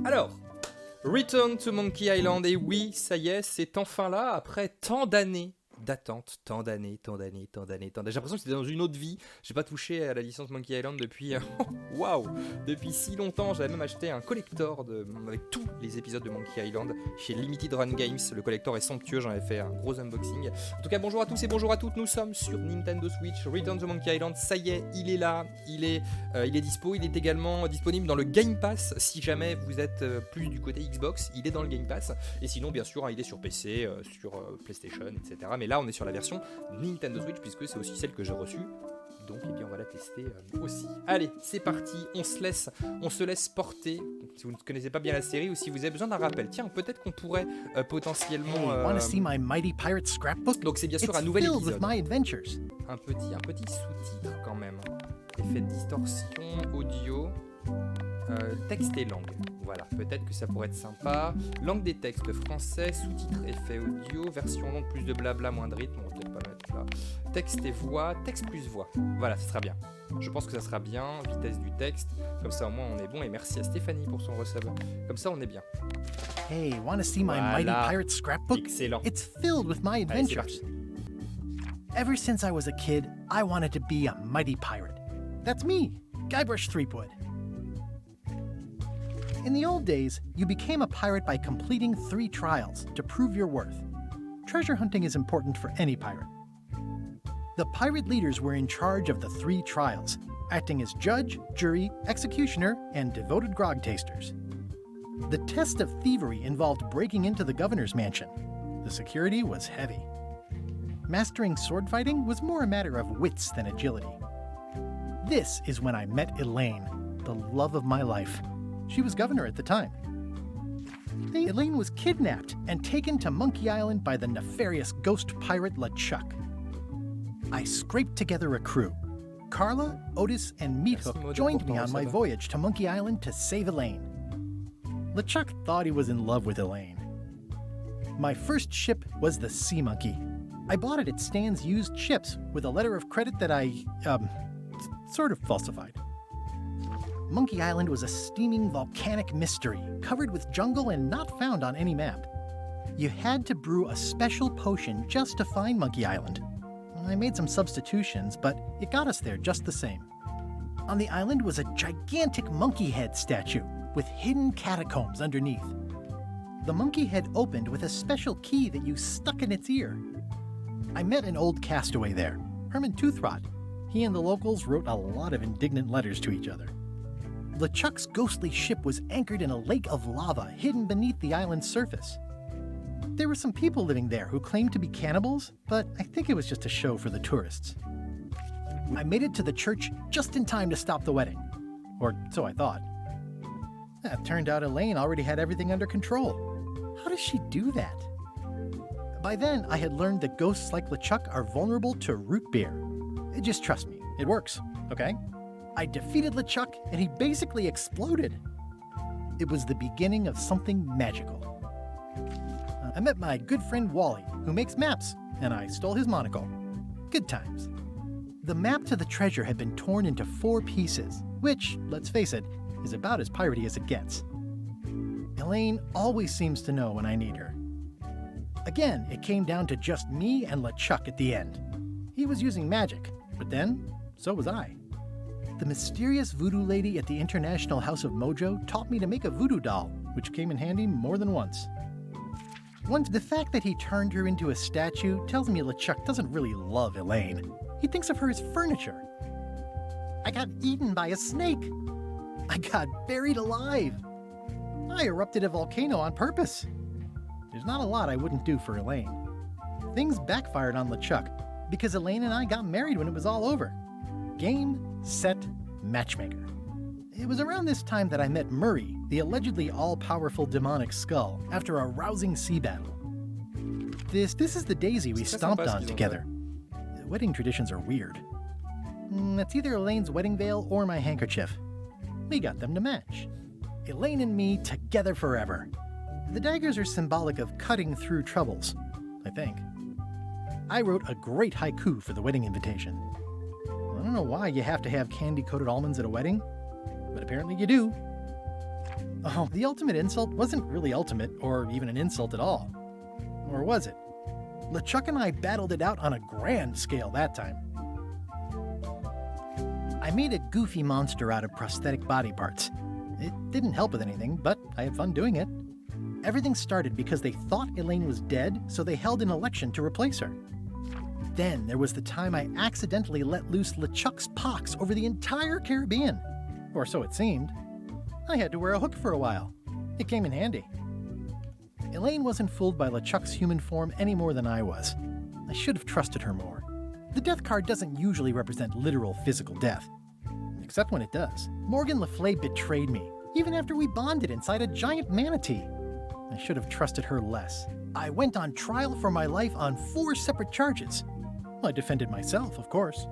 Alors, Return to Monkey Island, et oui, ça y est, c'est enfin là, après tant d'années d'attente, tant d'années. J'ai l'impression que c'était dans une autre vie. J'ai pas touché à la licence Monkey Island depuis waouh, depuis si longtemps. J'avais même acheté un collector avec tous les épisodes de Monkey Island chez Limited Run Games. Le collector est somptueux, j'en ai fait un gros unboxing. En tout cas, bonjour à tous et bonjour à toutes. Nous sommes sur Nintendo Switch. Return to Monkey Island, ça y est, il est là, il est dispo. Il est également disponible dans le Game Pass. Si jamais vous êtes plus du côté Xbox, il est dans le Game Pass. Et sinon, bien sûr, il est sur PC, sur PlayStation, etc. Mais là, on est sur la version Nintendo Switch puisque c'est aussi celle que j'ai reçue. Donc, eh bien, on va la tester aussi. Allez, c'est parti. On se laisse porter. Si vous ne connaissez pas bien la série ou si vous avez besoin d'un rappel, tiens, peut-être qu'on pourrait potentiellement. Donc, c'est bien sûr un nouvel épisode. Un petit sous-titre quand même. Effet de distorsion, audio, texte et langue. Voilà, peut-être que ça pourrait être sympa. Langue des textes français, sous-titres, effet audio, version longue, plus de blabla, moins de rythme. On va peut-être pas le mettre là. Texte et voix, texte plus voix. Voilà, ça sera bien. Je pense que ça sera bien. Vitesse du texte. Comme ça, au moins, on est bon. Et merci à Stéphanie pour son resub. Comme ça, on est bien. Hey, wanna see my mighty pirate scrapbook? Excellent. It's filled with my adventures. Allez, Ever since I was a kid, I wanted to be a mighty pirate. That's me, Guybrush Threepwood. In the old days, you became a pirate by completing 3 trials to prove your worth. Treasure hunting is important for any pirate. The pirate leaders were in charge of the 3 trials, acting as judge, jury, executioner, and devoted grog tasters. The test of thievery involved breaking into the governor's mansion. The security was heavy. Mastering sword fighting was more a matter of wits than agility. This is when I met Elaine, the love of my life. She was governor at the time. Elaine was kidnapped and taken to Monkey Island by the nefarious ghost pirate LeChuck. I scraped together a crew. Carla, Otis, and Meathook joined me on my voyage to Monkey Island to save Elaine. LeChuck thought he was in love with Elaine. My first ship was the Sea Monkey. I bought it at Stan's used ships with a letter of credit that I, sort of falsified. Monkey Island was a steaming volcanic mystery, covered with jungle and not found on any map. You had to brew a special potion just to find Monkey Island. I made some substitutions, but it got us there just the same. On the island was a gigantic monkey head statue with hidden catacombs underneath. The monkey head opened with a special key that you stuck in its ear. I met an old castaway there, Herman Toothrot. He and the locals wrote a lot of indignant letters to each other. LeChuck's ghostly ship was anchored in a lake of lava hidden beneath the island's surface. There were some people living there who claimed to be cannibals, but I think it was just a show for the tourists. I made it to the church just in time to stop the wedding. Or so I thought. It turned out Elaine already had everything under control. How does she do that? By then, I had learned that ghosts like LeChuck are vulnerable to root beer. Just trust me, it works, okay? I defeated LeChuck, and he basically exploded. It was the beginning of something magical. I met my good friend Wally, who makes maps, and I stole his monocle. Good times. The map to the treasure had been torn into 4 pieces, which, let's face it, is about as piratey as it gets. Elaine always seems to know when I need her. Again, it came down to just me and LeChuck at the end. He was using magic, but then, so was I. The mysterious voodoo lady at the International House of Mojo taught me to make a voodoo doll, which came in handy more than once. The fact that he turned her into a statue tells me LeChuck doesn't really love Elaine. He thinks of her as furniture. I got eaten by a snake. I got buried alive. I erupted a volcano on purpose. There's not a lot I wouldn't do for Elaine. Things backfired on LeChuck because Elaine and I got married when it was all over. Game, set, matchmaker. It was around this time that I met Murray, the allegedly all-powerful demonic skull, after a rousing sea battle. This is the daisy we stomped on together. Wedding traditions are weird. It's either Elaine's wedding veil or my handkerchief. We got them to match. Elaine and me together forever. The daggers are symbolic of cutting through troubles, I think. I wrote a great haiku for the wedding invitation. I don't know why you have to have candy-coated almonds at a wedding, but apparently you do. Oh, the ultimate insult wasn't really ultimate, or even an insult at all. Or was it? LeChuck and I battled it out on a grand scale that time. I made a goofy monster out of prosthetic body parts. It didn't help with anything, but I had fun doing it. Everything started because they thought Elaine was dead, so they held an election to replace her. Then there was the time I accidentally let loose LeChuck's pox over the entire Caribbean. Or so it seemed. I had to wear a hook for a while. It came in handy. Elaine wasn't fooled by LeChuck's human form any more than I was. I should have trusted her more. The death card doesn't usually represent literal physical death. Except when it does. Morgan Le Fay betrayed me, even after we bonded inside a giant manatee. I should have trusted her less. I went on trial for my life on 4 separate charges. I defended myself, of course.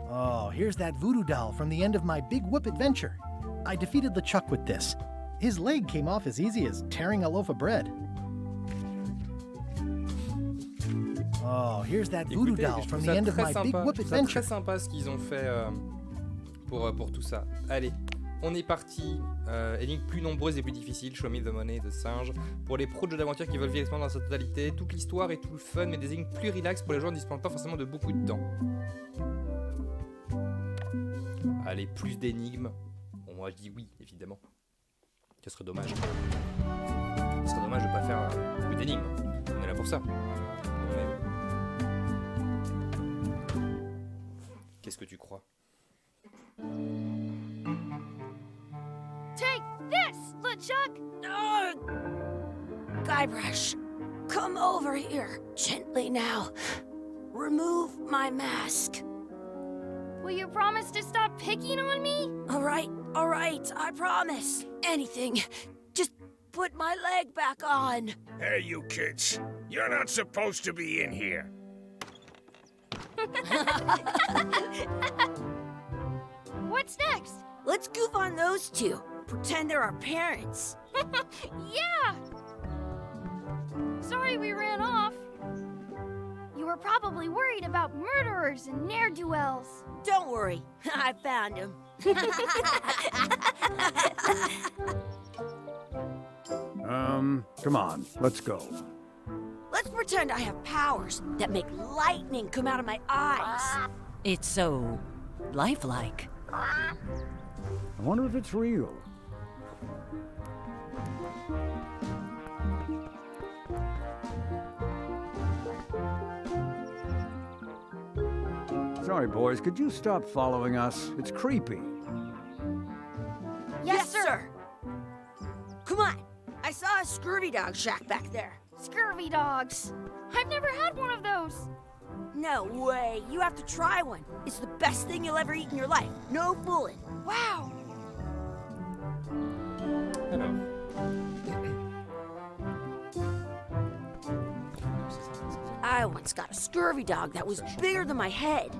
Oh, here's that voodoo doll from the end of my Big Whoop adventure. I defeated LeChuck with this. His leg came off as easy as tearing a loaf of bread. Oh, here's that voodoo Écoutez, doll je from trouve the ça end of très my sympa. Big Whoop Je trouve ça adventure. très sympa ce qu'ils ont fait pour tout ça. Allez, on est parti. Énigme plus nombreuse et plus difficile. Show me the money de singe. Pour les pros de jeux d'aventure qui veulent vivre l'expérience dans sa totalité, toute l'histoire et tout le fun, mais des énigmes plus relax pour les joueurs ne disposent pas forcément de beaucoup de temps. Allez, plus d'énigmes. Bon, moi je dis oui, évidemment. Ce serait dommage. Ce serait dommage de ne pas faire plus d'énigmes. On est là pour ça. Qu'est-ce que tu crois? Take this, LeChuck! Guybrush, come over here. Gently now. Remove my mask. Will you promise to stop picking on me? All right, I promise. Anything. Just put my leg back on. Hey, you kids. You're not supposed to be in here. What's next? Let's goof on those two. Pretend they're our parents. Yeah! Sorry we ran off. You were probably worried about murderers and ne'er-do-wells. Don't worry, I found him. Come on, let's go. Let's pretend I have powers that make lightning come out of my eyes. It's so lifelike. I wonder if it's real. Sorry, boys, could you stop following us? It's creepy. Yes, sir. Come on. I saw a scurvy dog shack back there. Scurvy dogs. I've never had one of those. No way. You have to try one. It's the best thing you'll ever eat in your life. No fooling. Wow. Alors. I once got a scurvy dog that was bigger than my head.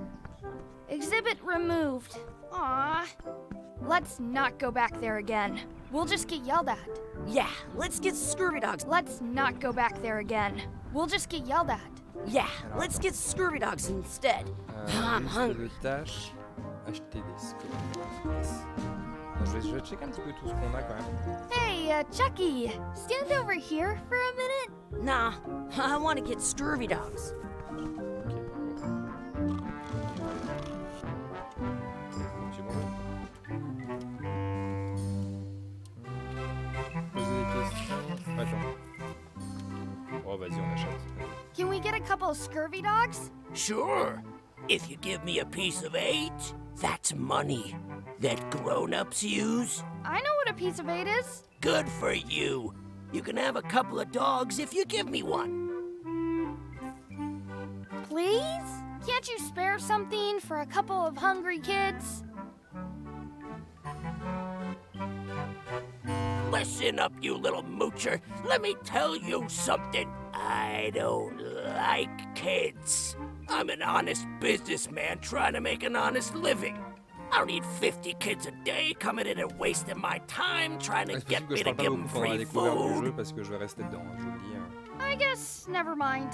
Exhibit removed. Aw. Let's not go back there again. We'll just get yelled at. Yeah, let's get scurvy dogs. Let's not go back there again. We'll just get yelled at. Yeah, let's get scurvy dogs instead. I'm Liste hungry. de tâches. Acheter des squelettes. Yes. Je vais checker un petit peu tout ce qu'on a quand même. Hey, Chucky, stand over here for a minute. Nah, I want to get scurvy dogs. Monsieur Bonjour. Poser des questions. Attends. Oh, vas-y, on achète. Can we get a couple scurvy dogs? Sure. If you give me a piece of 8, that's money that grown-ups use. I know what a piece of 8 is. Good for you. You can have a couple of dogs if you give me one. Please? Can't you spare something for a couple of hungry kids? Listen up, you little moocher. Let me tell you something. I don't like kids. I'm an honest businessman trying to make an honest living. I don't need 50 kids a day coming in and wasting my time trying to C'est get possible que me je to parle pas give beaucoup them pendant la free découverte du jeu food. parce que je vais rester dedans, hein, je vous le dis. Hein. I guess never mind.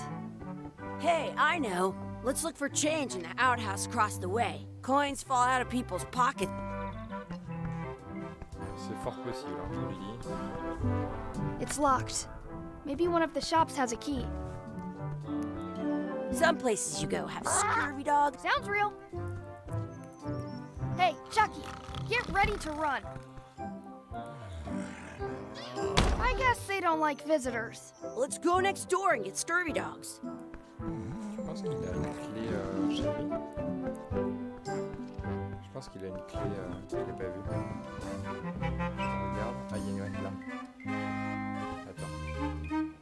Hey, I know. Let's look for change in the outhouse across the way. Coins fall out of people's pockets. C'est fort possible, hein, je vous le dis. It's locked. Maybe one of the shops has a key. Some places you go have scurvy dogs. Sounds real. Hey, Chucky, get ready to run. I guess they don't like visitors. Let's go next door and get scurvy dogs. Je pense qu'il a une clé chez lui. Je pense qu'il a une clé que je l'ai pas vue. Regarde. Ah, il y a une là. Attends.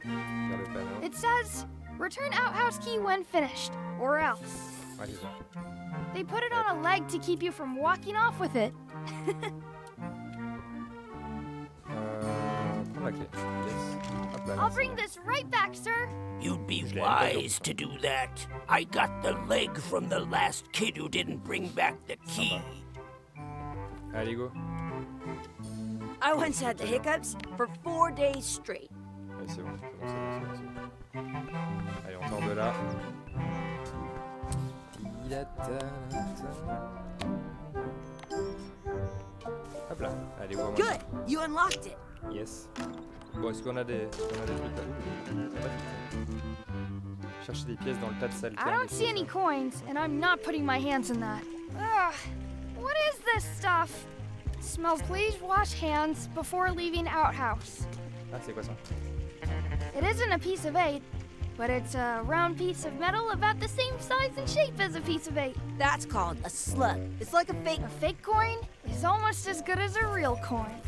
Regarde le panneau. It says, return outhouse key when finished, or else. Ah, c'est ça. They put it on a leg to keep you from walking off with it. Prends la clé. Yes. Hop là, I'll là, bring this right back, sir. You'd be wise to do that. I got the leg from the last kid who didn't bring back the key. Allez, go. I once had the hiccups for 4 days straight. Allez, c'est bon, c'est bon, c'est bon, c'est bon, c'est bon. Allez, on sort de là. Hop là. Allez, vois-moi. Good, you unlocked it. Yes. Bon, est-ce qu'on a des trucs là? Chercher des pièces dans le tas de saleté. I don't see any coins, and I'm not putting my hands in that. Ugh, what is this stuff? Smells. Please wash hands before leaving outhouse. Ah, c'est quoi ça? It isn't a piece of 8, but it's a round piece of metal about the same size and shape as a piece of 8. That's called a slug. It's like a fake. A fake coin is almost as good as a real coin.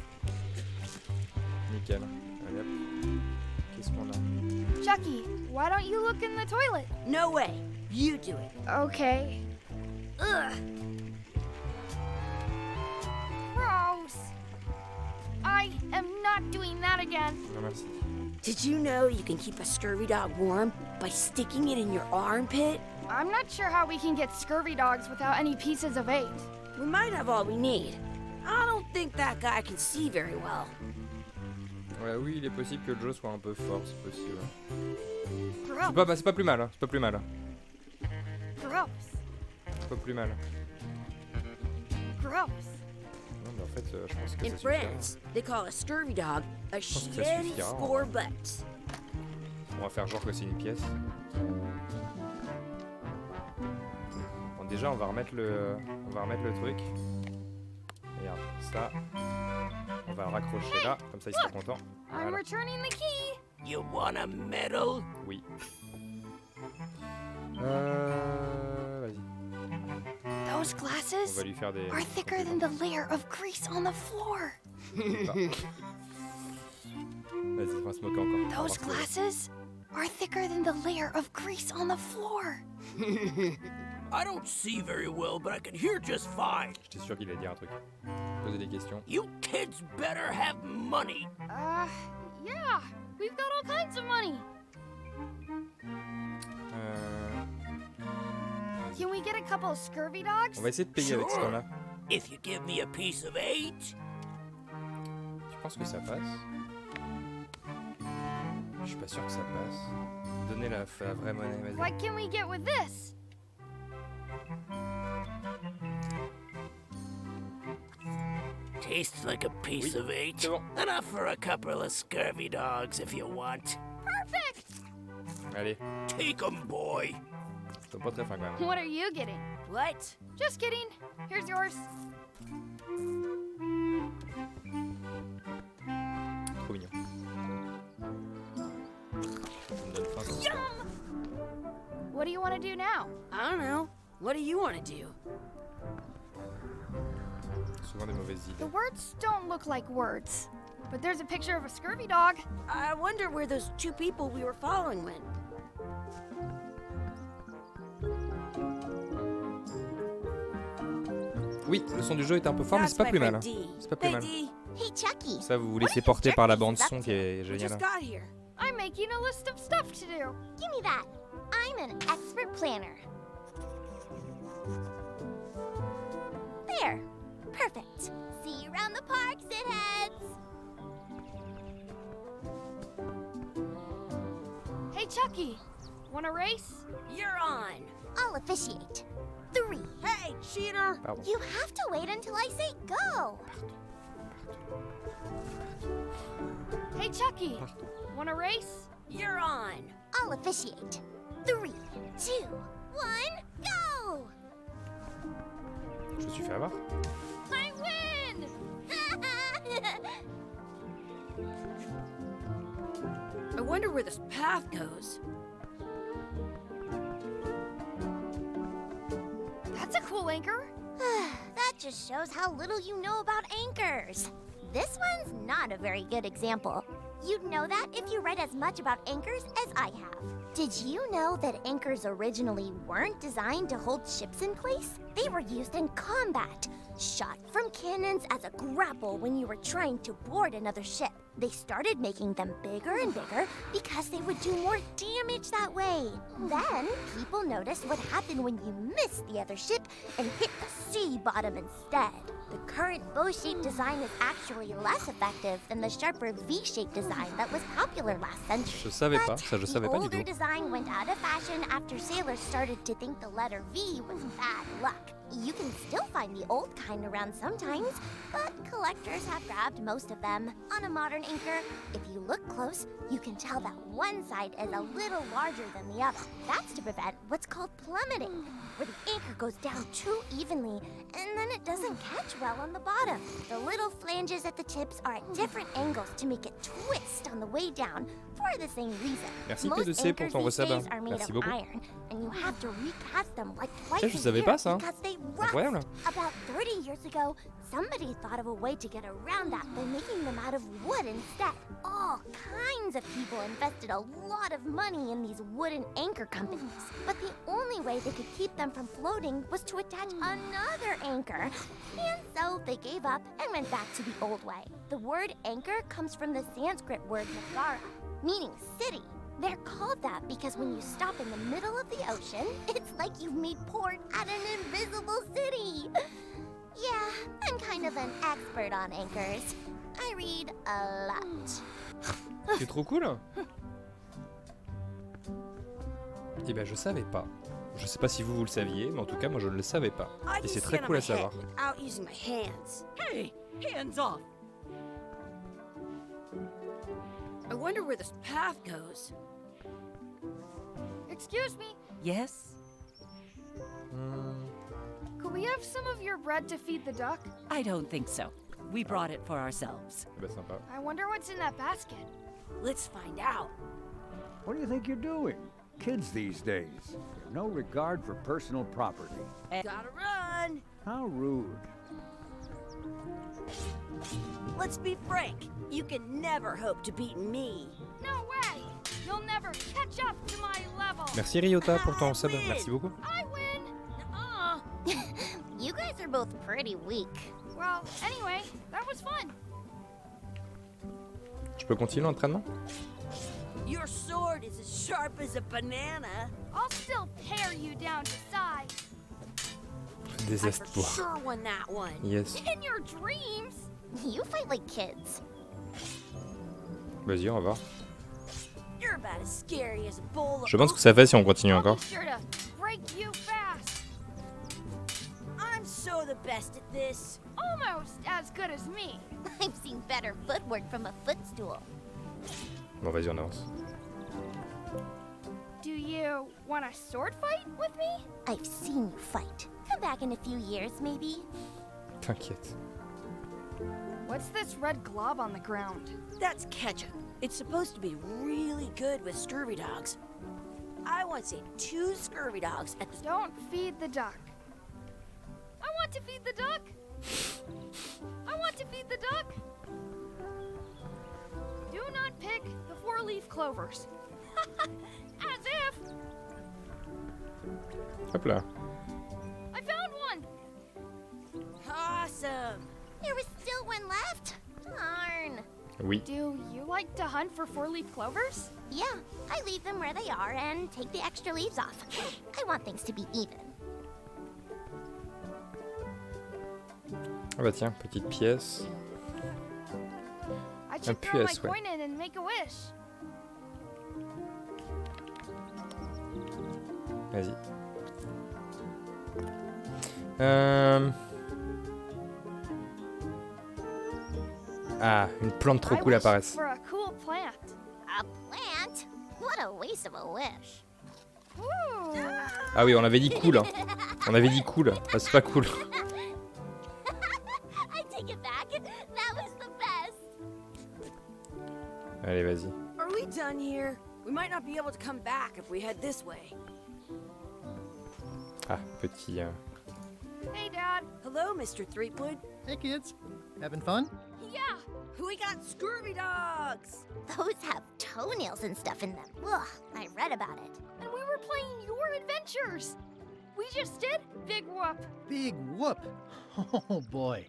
Nickel. Allez hop. Qu'est-ce qu'on a? Chucky, why don't you look in the toilet? No way. You do it. Okay. Ugh. Gross. I am not doing that again. Non, merci. Did you know you can keep a scurvy dog warm by sticking it in your armpit? I'm not sure how we can get scurvy dogs without any pieces of 8. We might have all we need. I don't think that guy can see very well. Ouais, oui, il est possible que Joe soit un peu fort, c'est possible. Gross. C'est pas plus mal, hein. C'est pas plus mal. Gross. C'est pas plus mal. Gross. Non, mais en fait, je pense que In ça suffira. France, they call a scurvy dog a pense que ça shitty suffira, score butt. On va faire genre que c'est une pièce. Bon, déjà, on va remettre le truc. Regarde, ça. On va le raccrocher là, comme ça il sera content. I'm Voilà. returning the key. You want a medal? Oui. Vas-y. Those On glasses va lui faire des... are thicker than the layer of grease on the floor. Vas-y, on va se moquer encore. Those glasses are thicker than the layer of grease on the floor. I don't see very well, but I can hear just fine. J'étais sûr qu'il allait dire un truc. Poser des questions. You kids better have money. Yeah, we've got all kinds of money. Can we get a couple of scurvy dogs? On va essayer de payer avec ce qu'on a. If you give me a piece of 8. Je pense que ça passe. Je suis pas sûr que ça passe. Donnez la vraie monnaie, vas-y. What can we get with this? Tastes like a piece Oui, of 8. c'est bon. Enough for a couple of scurvy dogs if you want. Perfect! Allez, Take 'em, boy. c'est pas très fin quand même. What are you getting? What? Just kidding. Here's yours. Trop mignon. Ça me donne faim, cette histoire. What do you want to do now? I don't know. What do you want to do? Souvent des mauvaises The idées. words don't look like words, but there's a picture of a scurvy dog. I wonder where those 2 people we were following went. Oui, le son du jeu est un peu fort, mais c'est pas That's plus my mal. friend D. C'est pas plus Hey, mal. D, Hey, Chucky. Ça, vous vous laissez porter par la bande son qui est we géniale. just got here. I'm making a list of stuff to do. Give me that. I'm an expert planner. There. Perfect. See you around the park, Zitheads. Hey, Chucky. Want a race? You're on. I'll officiate. 3. Hey, cheater! Pardon. You have to wait until I say go. Hey, Chucky. Wanna race? You're on. I'll officiate. 3, 2, 1, go! Je me suis fait avoir. I win! I wonder where this path goes. That's a cool anchor. That just shows how little you know about anchors. This one's not a very good example. You'd know that if you read as much about anchors as I have. Did you know that anchors originally weren't designed to hold ships in place? They were used in combat, shot from cannons as a grapple when you were trying to board another ship. They started making them bigger and bigger because they would do more damage that way. Then, people noticed what happened when you missed the other ship and hit the sea bottom instead. The current bow-shaped design is actually less effective than the sharper V-shaped design that was popular last century. Je savais pas, ça je savais pas du The older tout. design went out of fashion after sailors started to think the letter V was bad luck. You can still find the old kind around sometimes, but collectors have grabbed most of them. On a modern anchor, if you look close, you can tell that one side is a little larger than the other. That's to prevent what's called plummeting, where the anchor goes down too evenly, and then it doesn't catch well on the bottom. The little flanges at the tips are at different angles to make it twist on the way down for the same reason. Merci Most P2C pour anchors ton these resub. days are made Merci of beaucoup. iron, and you have to recast them like twice Ça, je a savais year pas ça. because they rust. Incroyable. About 30 years ago, somebody thought of a way to get around that by making them out of wood instead. All kinds of people invested a lot of money in these wooden anchor companies. But the only way they could keep them from floating was to attach another anchor. And so they gave up and went back to the old way. The word anchor comes from the Sanskrit word nagara, meaning city. They're called that because when you stop in the middle of the ocean, it's like you've made port at an invisible city. Yeah, I'm kind of an expert on anchors. I read a lot. C'est trop cool. Eh ben je savais pas. Je sais pas si vous le saviez, mais en tout cas moi je ne le savais pas. I Et can c'est stand très on cool my à savoir. head without using my hands. Hey, hands off. I wonder where this path goes. Excuse me. Yes? Could we have some of your bread to feed the duck? I don't think so. We brought it for ourselves. Bah sympa. I wonder what's in that basket. Let's find out. What do you think you're doing? Kids these days have no regard for personal property. Gotta run. How rude. Let's be frank. You can never hope to beat me. No way! You'll never catch up to my level. Merci Ryota pour ton sub. Merci beaucoup. I win. You guys are both pretty weak. Well, anyway, that was fun. Je peux continuer l'entraînement? Your sword is as sharp as a banana. I'll still pare you down to size. I for Désespoir. sure won that one. Yes. In your dreams. You fight like kids. Vas-y, on va voir. You're about as scary as a bowl of Je pense que ça fait si on continue I'll encore. be sure to break you fast. I'm so the best at this. Almost as good as me. I've seen better footwork from a footstool. Bon, vas-y, on avance. Do you want a sword fight with me? I've seen you fight. Come back in a few years, maybe. T'inquiète. What's this red glob on the ground? That's ketchup. It's supposed to be really good with scurvy dogs. I once ate 2 scurvy dogs at the... Don't feed the duck. I want to feed the duck. I want to feed the duck. Do not pick the 4-leaf clovers. As if Hop là. I found one. Awesome. There was still one left. Darn. Oui. Do you like to hunt for 4-leaf clovers? Yeah, I leave them where they are and take the extra leaves off. I want things to be even. Ah bah tiens, petite pièce. I should throw my PS, ouais. coin in and make a wish. Vas-y. Ah, une plante trop I cool wish apparaît. for a cool plant. A plant? What a waste of a wish. Ooh. Ah oui, on avait dit cool. Hein. On avait dit cool. Ah, c'est pas cool. I take it back. That was the best. Allez, vas-y. Are we done here? We might not be able to come back if we head this way. Ah, petit... Hey, Dad. Hello, Mr. Threepwood. Hey, kids. Having fun? Yeah. We got scurvy dogs! Those have toenails and stuff in them. Ugh, I read about it. And we were playing your adventures. We just did Big Whoop. Big whoop. Oh, boy.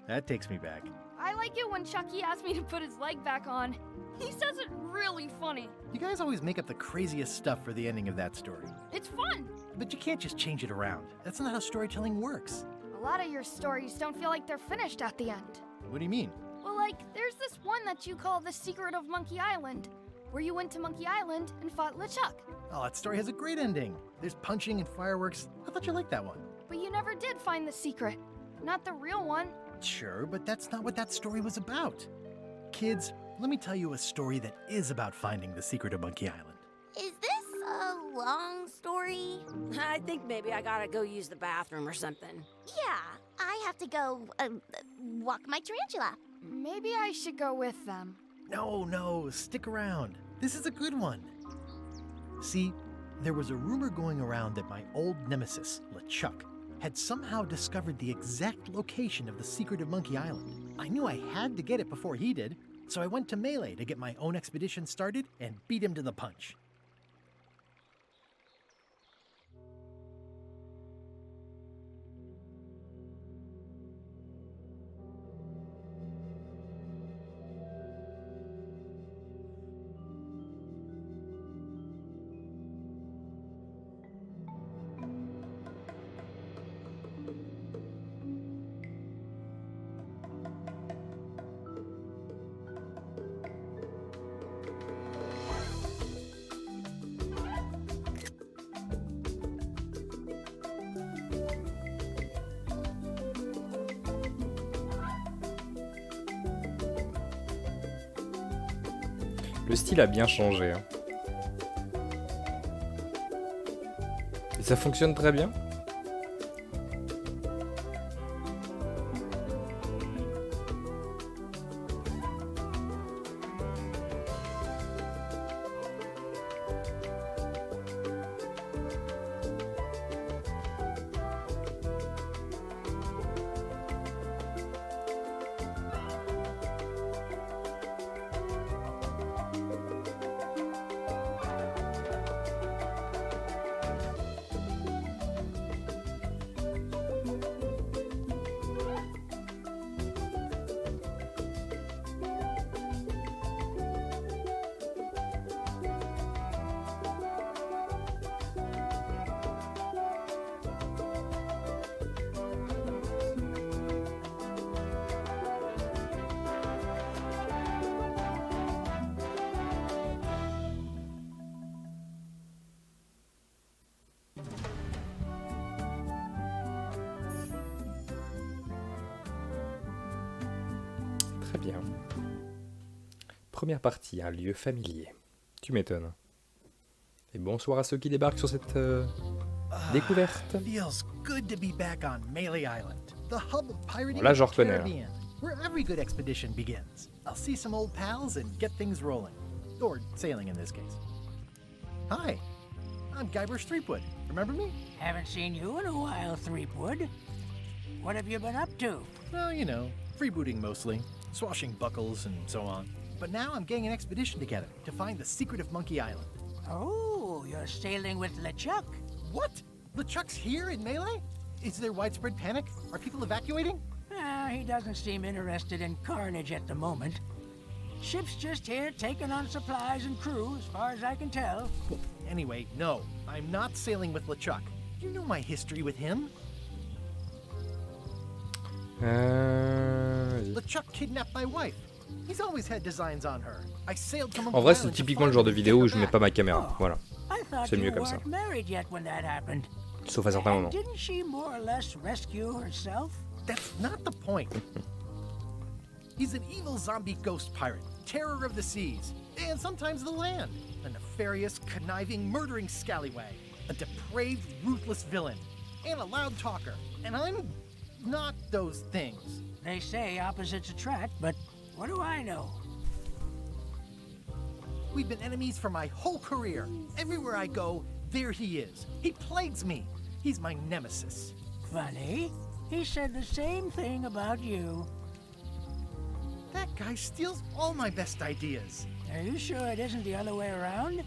That takes me back. I like it when Chucky asked me to put his leg back on. He says it really funny. You guys always make up the craziest stuff for the ending of that story. It's fun. But you can't just change it around. That's not how storytelling works. A lot of your stories don't feel like they're finished at the end. What do you mean? Well, like, there's this one that you call The Secret of Monkey Island, where you went to Monkey Island and fought LeChuck. Oh, that story has a great ending. There's punching and fireworks. I thought you liked that one. But you never did find the secret. Not the real one. Sure, but that's not what that story was about. Kids, let me tell you a story that is about finding the secret of Monkey Island. Is this a long story? I think maybe I gotta go use the bathroom or something. Yeah, I have to go walk my tarantula. Maybe I should go with them. No, stick around. This is a good one. See, there was a rumor going around that my old nemesis, LeChuck, had somehow discovered the exact location of the secret of Monkey Island. I knew I had to get it before he did, so I went to Melee to get my own expedition started and beat him to the punch. Le style a bien changé. Hein. Et ça fonctionne très bien. Très bien. Première partie, un lieu familier. Tu m'étonnes. Et bonsoir à ceux qui débarquent sur cette découverte. Feels good to be back on Melee Island, the hub of pirating Là, je in the reconnais, là. Caribbean, where every good expedition begins. I'll see some old pals and get things rolling. Or sailing in this case. Hi, I'm Guybrush Threepwood. Remember me? Haven't seen you in a while, Threepwood. What have you been up to? Well, you know, freebooting mostly, swashing buckles and so on. But now I'm getting an expedition together to find the secret of Monkey Island. Oh, you're sailing with LeChuck. What? LeChuck's here in Melee? Is there widespread panic? Are people evacuating? He doesn't seem interested in carnage at the moment. Ship's just here taking on supplies and crew, as far as I can tell. Anyway, no, I'm not sailing with LeChuck. You know my history with him. LeChuck kidnapped my wife. He's always had designs on her. I sailed from En vrai, c'est typiquement le genre de vidéo où je mets pas ma caméra. Voilà. I thought C'est you mieux comme ça. weren't married yet when that happened. Sauf à certains And moments. didn't she more or less rescue herself? That's not the point. He's an evil zombie ghost pirate, terror of the seas. and sometimes the land. A nefarious, conniving, murdering scallywag. A depraved, ruthless villain. And a loud talker. And I'm not those things. They say opposites attract, but what do I know? We've been enemies for my whole career. Everywhere I go, there he is. He plagues me. He's my nemesis. Funny. He said the same thing about you. That guy steals all my best ideas. Are you sure it isn't the other way around?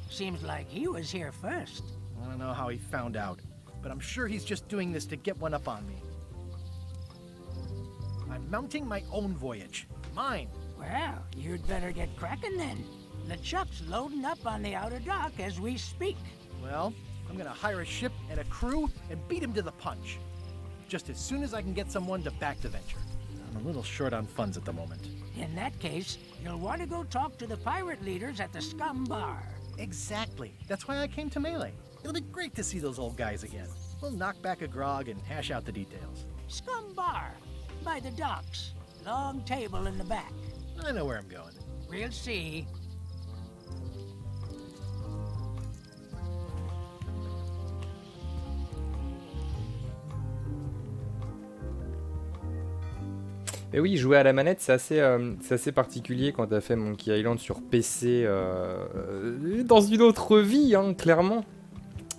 Seems like he was here first. I don't know how he found out, but I'm sure he's just doing this to get one up on me. I'm mounting my own voyage. Mine. Well, you'd better get cracking then. The Chuck's loading up on the outer dock as we speak. Well, I'm gonna hire a ship and a crew and beat him to the punch. Just as soon as I can get someone to back the venture. I'm a little short on funds at the moment. In that case, you'll want to go talk to the pirate leaders at the Scum Bar. Exactly. That's why I came to Melee. It'll be great to see those old guys again. We'll knock back a grog and hash out the details. Scum Bar, by the docks. Long table in the back. I know where I'm going. We'll see. Et oui, jouer à la manette, c'est assez particulier quand t'as fait Monkey Island sur PC dans une autre vie, hein, clairement.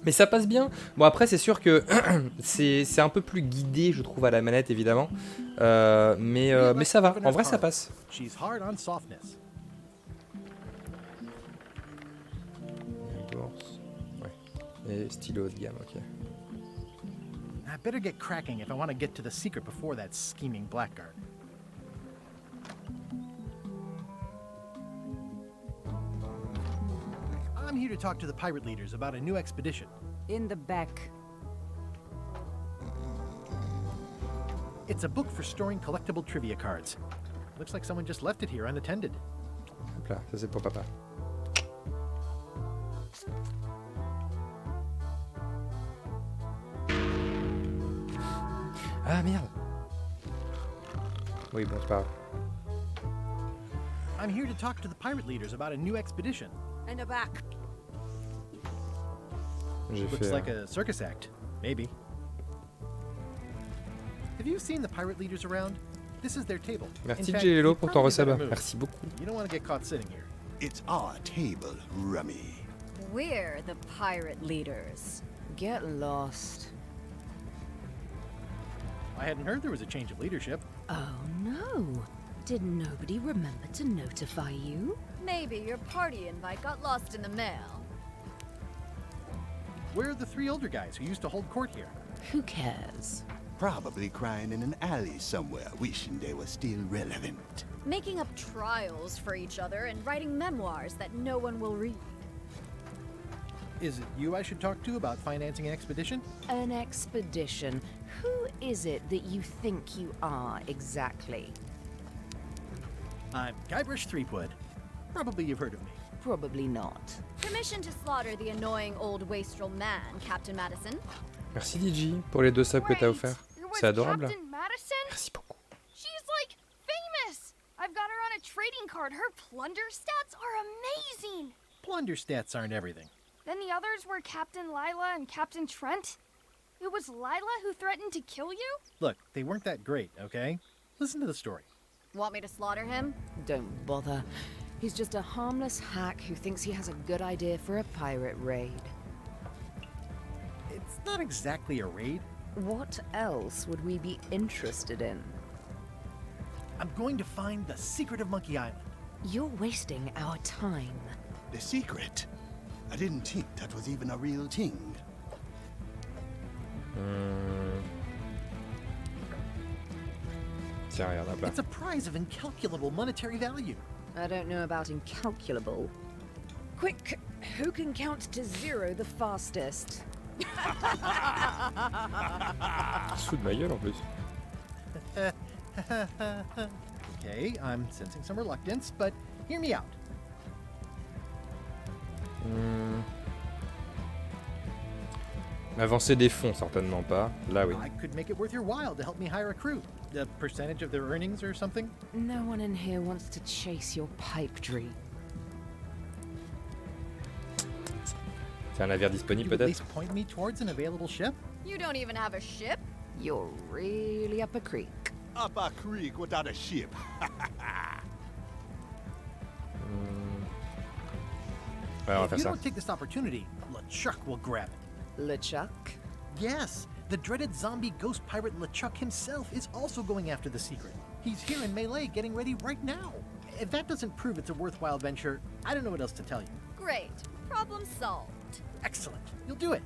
Mais ça passe bien. Bon, après, c'est sûr que c'est un peu plus guidé, je trouve, à la manette, évidemment. Mais ça va. En vrai, ça passe. She's hard on softness. Bourse. Ouais. Et stylo haut de gamme, ok. I better get cracking if I want to get to the secret before that scheming blackguard. I'm here to talk to the pirate leaders about a new expedition. In the back. It's a book for storing collectible trivia cards. Looks like someone just left it here unattended. Hop là, ça c'est pour papa. Ah merde. Oui, bon, c'est pas grave. I'm here to talk to the pirate leaders about a new expedition. In the back. J'ai Looks fait. like a circus act. Maybe. Have you seen the pirate leaders around? This is their table. Merci In fact, Jello you'd pour ton probably better resub. move. Merci beaucoup. You don't want to get caught sitting here. It's our table, Rummy. We're the pirate leaders. Get lost. I hadn't heard there was a change of leadership. Oh no. Did nobody remember to notify you? Maybe your party invite got lost in the mail. Where are the three older guys who used to hold court here? Who cares? Probably crying in an alley somewhere, wishing they were still relevant. Making up trials for each other and writing memoirs that no one will read. Is it you I should talk to about financing an expedition? An expedition. Who is it that you think you are exactly? I'm Guybrush Threepwood. Probably you've heard of me. Probably not. Permission to slaughter the annoying old wastrel man, Captain Madison. Merci DJ pour les 2 subs que t'as offert. You're with C'est adorable. Captain Madison? Merci beaucoup. She's like famous. I've got her on a trading card. Her plunder stats are amazing. Plunder stats aren't everything. Then the others were Captain Lila and Captain Trent. It was Lila who threatened to kill you? Look, they weren't that great, okay? Listen to the story. Want me to slaughter him? Don't bother. He's just a harmless hack who thinks he has a good idea for a pirate raid. It's not exactly a raid. What else would we be interested in? I'm going to find the secret of Monkey Island. You're wasting our time. The secret? I didn't think that was even a real thing. Tiens, regarde, hop là. It's a prize of incalculable monetary value. I don't know about incalculable. Quick, who can count to 0 the fastest? Sous de ma gueule en plus. Okay, I'm sensing some reluctance, but hear me out. Avancer des fonds, certainement pas. Là, oui. I could make it worth your while to help me hire a crew. A percentage of their earnings or something? No one in here wants to chase your pipe dream. C'est un navire disponible You at peut-être? least point me towards an available ship? You don't even have a ship? You're really up a creek. Up a creek without a ship. Ouais, on va If faire you ça. don't take this opportunity, LeChuck will grab it. LeChuck? Yes, the dreaded zombie ghost pirate LeChuck himself is also going after the secret. He's here in Melee getting ready right now. If that doesn't prove it's a worthwhile venture, I don't know what else to tell you. Great. Problem solved. Excellent. You'll do it.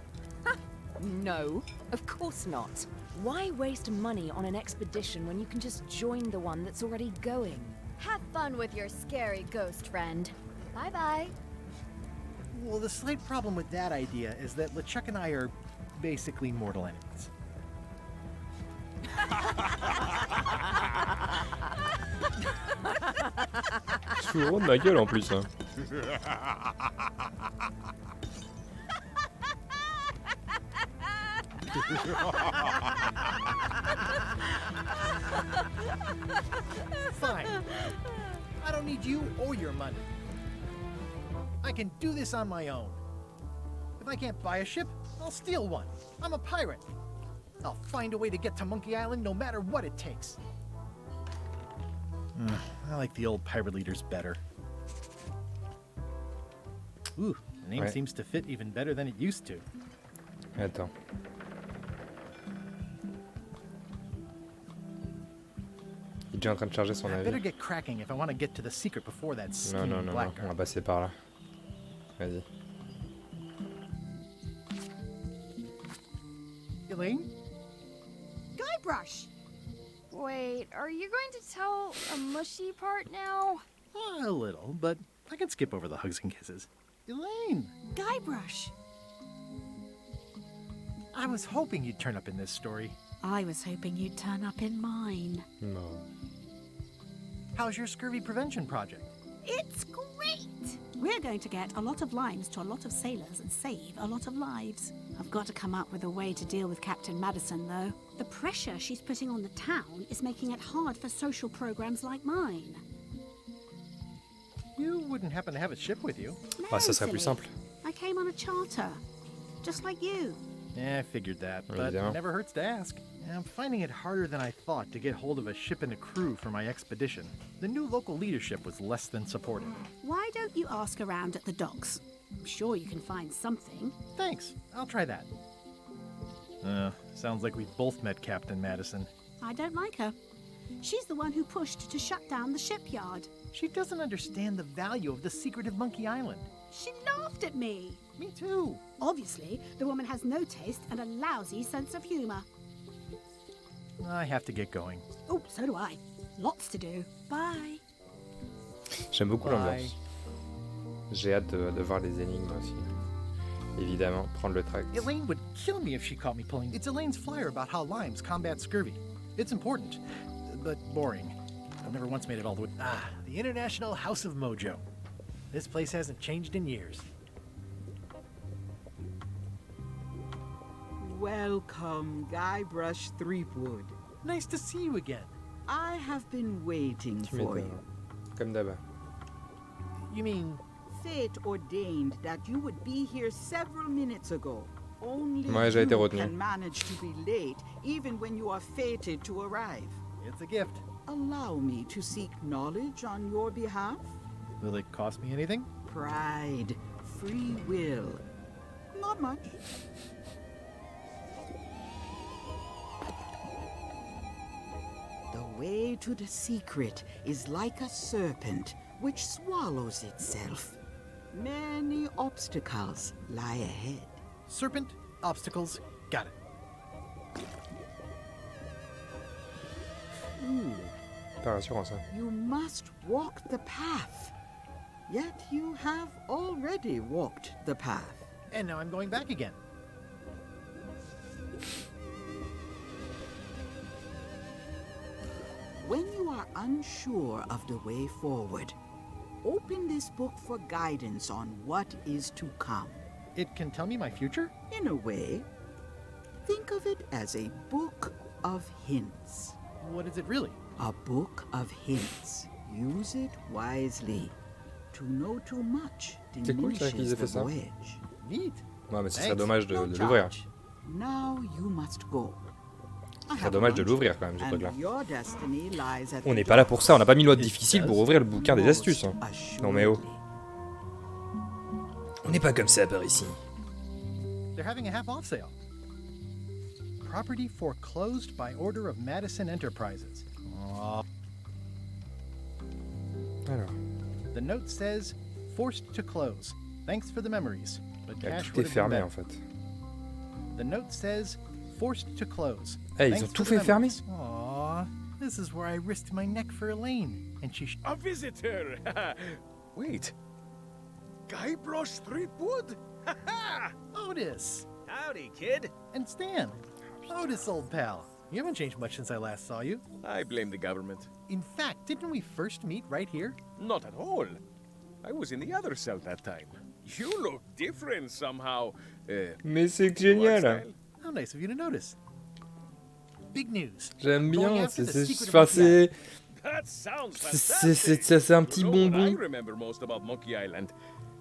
No, of course not. Why waste money on an expedition when you can just join the one that's already going? Have fun with your scary ghost friend. Bye-bye. Well, the slight problem with that idea is that LeChuck and I are basically mortal enemies. Toujours de ma gueule en plus. Hein. Fine. I don't need you or your money. I can do this on my own. If I can't buy a ship, I'll steal one. I'm a pirate. I'll find a way to get to Monkey Island no matter what it takes. I like the old pirate leaders better. Ooh, the name Ouais. seems to fit even better than it used to. Attends. Il est déjà en train de charger son I better navire. get cracking if I want to get to the secret before that Non, scheming non, non, non, blackguard. on va passer par là. Vas-y. Elaine? Guybrush! Wait, are you going to tell a mushy part now? A little, but I can skip over the hugs and kisses. Elaine! Guybrush! I was hoping you'd turn up in this story. I was hoping you'd turn up in mine. Non. How's your scurvy prevention project? It's great! We're going to get a lot of limes to a lot of sailors and save a lot of lives. I've got to come up with a way to deal with Captain Madison, though. The pressure she's putting on the town is making it hard for social programs like mine. You wouldn't happen to have a ship with you. Ah, ça serait plus silly. simple. I came on a charter, just like you. Yeah, I figured that, but it Évidemment. never hurts to ask. I'm finding it harder than I thought to get hold of a ship and a crew for my expedition. The new local leadership was less than supportive. Why don't you ask around at the docks? I'm sure you can find something. Thanks, I'll try that. Sounds like we've both met Captain Madison. I don't like her. She's the one who pushed to shut down the shipyard. She doesn't understand the value of the secret of Monkey Island. She laughed at me. Me too. Obviously, the woman has no taste and a lousy sense of humor. I have to get going. Oh, so do I. Lots to do. Bye. J'aime beaucoup Bye. l'ambiance. J'ai hâte de voir les énigmes aussi. Évidemment, prendre le tract. Elaine would kill me if she caught me pulling. It's Elaine's flyer about how limes combat scurvy. It's important, but boring. I've never once made it all the way. The International House of Mojo. This place hasn't changed in years. Welcome, Guybrush Threepwood. Nice to see you again. I have been waiting Tu for m'étonnes. you. Comme d'hab. You mean... Fate ordained that you would be here several minutes ago. Only Ouais, j'ai été you retenu. can manage to be late, even when you are fated to arrive. It's a gift. Allow me to seek knowledge on your behalf. Will it cost me anything? Pride, free will. Not much. The way to the secret is like a serpent which swallows itself. Many obstacles lie ahead. Serpent, obstacles, got it. Pas rassurant ça. You must walk the path. Yet you have already walked the path. And now I'm going back again. When you are unsure of the way forward, open this book for guidance on what is to come. It can tell me my future? In a way, think of it as a book of hints. What is it really? A book of hints. Use it wisely. To know too much C'est cool ça qu'ils diminishes aient fait the ça. voyage. Neat. Ouais, mais ce serait Thanks. dommage de No l'ouvrir. charge. Now you must go. I Ce serait have dommage de lunch, l'ouvrir quand même, ce and truc-là. your destiny lies at On the n'est pas là pour ça, on n'a pas mis loi door. difficile pour ouvrir le bouquin des astuces. Hein. Non mais oh. On n'est pas comme ça par ici. They're having a half-off sale. Property foreclosed by order of Madison Enterprises. Aw. Alors, The note says, forced to close. Thanks for the memories. But cash tout est would have been fermé better. en fait. The note says, forced to close. Eh, ils Thanks ont for tout the fait fermer? memories. Aw, this is where I risked my neck for Elaine, and she. A visitor! Wait. Guybrush Threepwood? Otis! Howdy, kid. And Stan. Otis, old pal. You haven't changed much since I last saw you. I blame the government. In fact, didn't we first meet right here? Not at all. I was in the other cell that time. You look different somehow. Mais c'est génial. How nice of you to notice. Big news. J'aime Going bien, after the c'est secret of enfin, Monkey Island. That sounds c'est fantastic. c'est un petit You know what I bonbon. remember most about Monkey Island.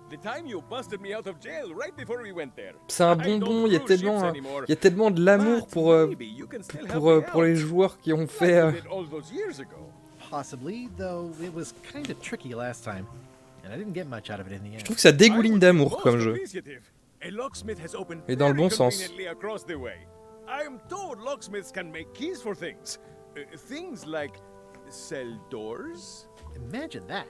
The time you busted me out of jail right before we went there. C'est un I don't bonbon, il y a cruise ships tellement, anymore. il y a tellement de l'amour pour, Maybe you can still help me pour les out. joueurs qui ont Like fait. you did all those years ago. Possibly, though it was kind of tricky last time, and I didn't get much out of it in the end. Je trouve que ça dégouline d'amour comme jeu. A locksmith has opened Et dans le very bon sens. conveniently across the way. I am told locksmiths can make keys for things. Things like cell doors. Imagine that.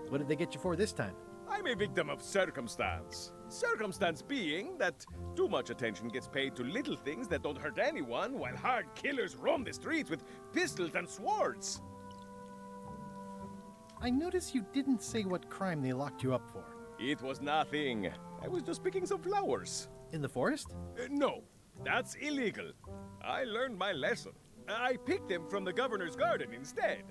What did they get you for this time? I'm a victim of circumstance. Circumstance being that too much attention gets paid to little things that don't hurt anyone, while hard killers roam the streets with pistols and swords. I notice you didn't say what crime they locked you up for. It was nothing. I was just picking some flowers. In the forest? No, that's illegal. I learned my lesson. I picked them from the governor's garden instead.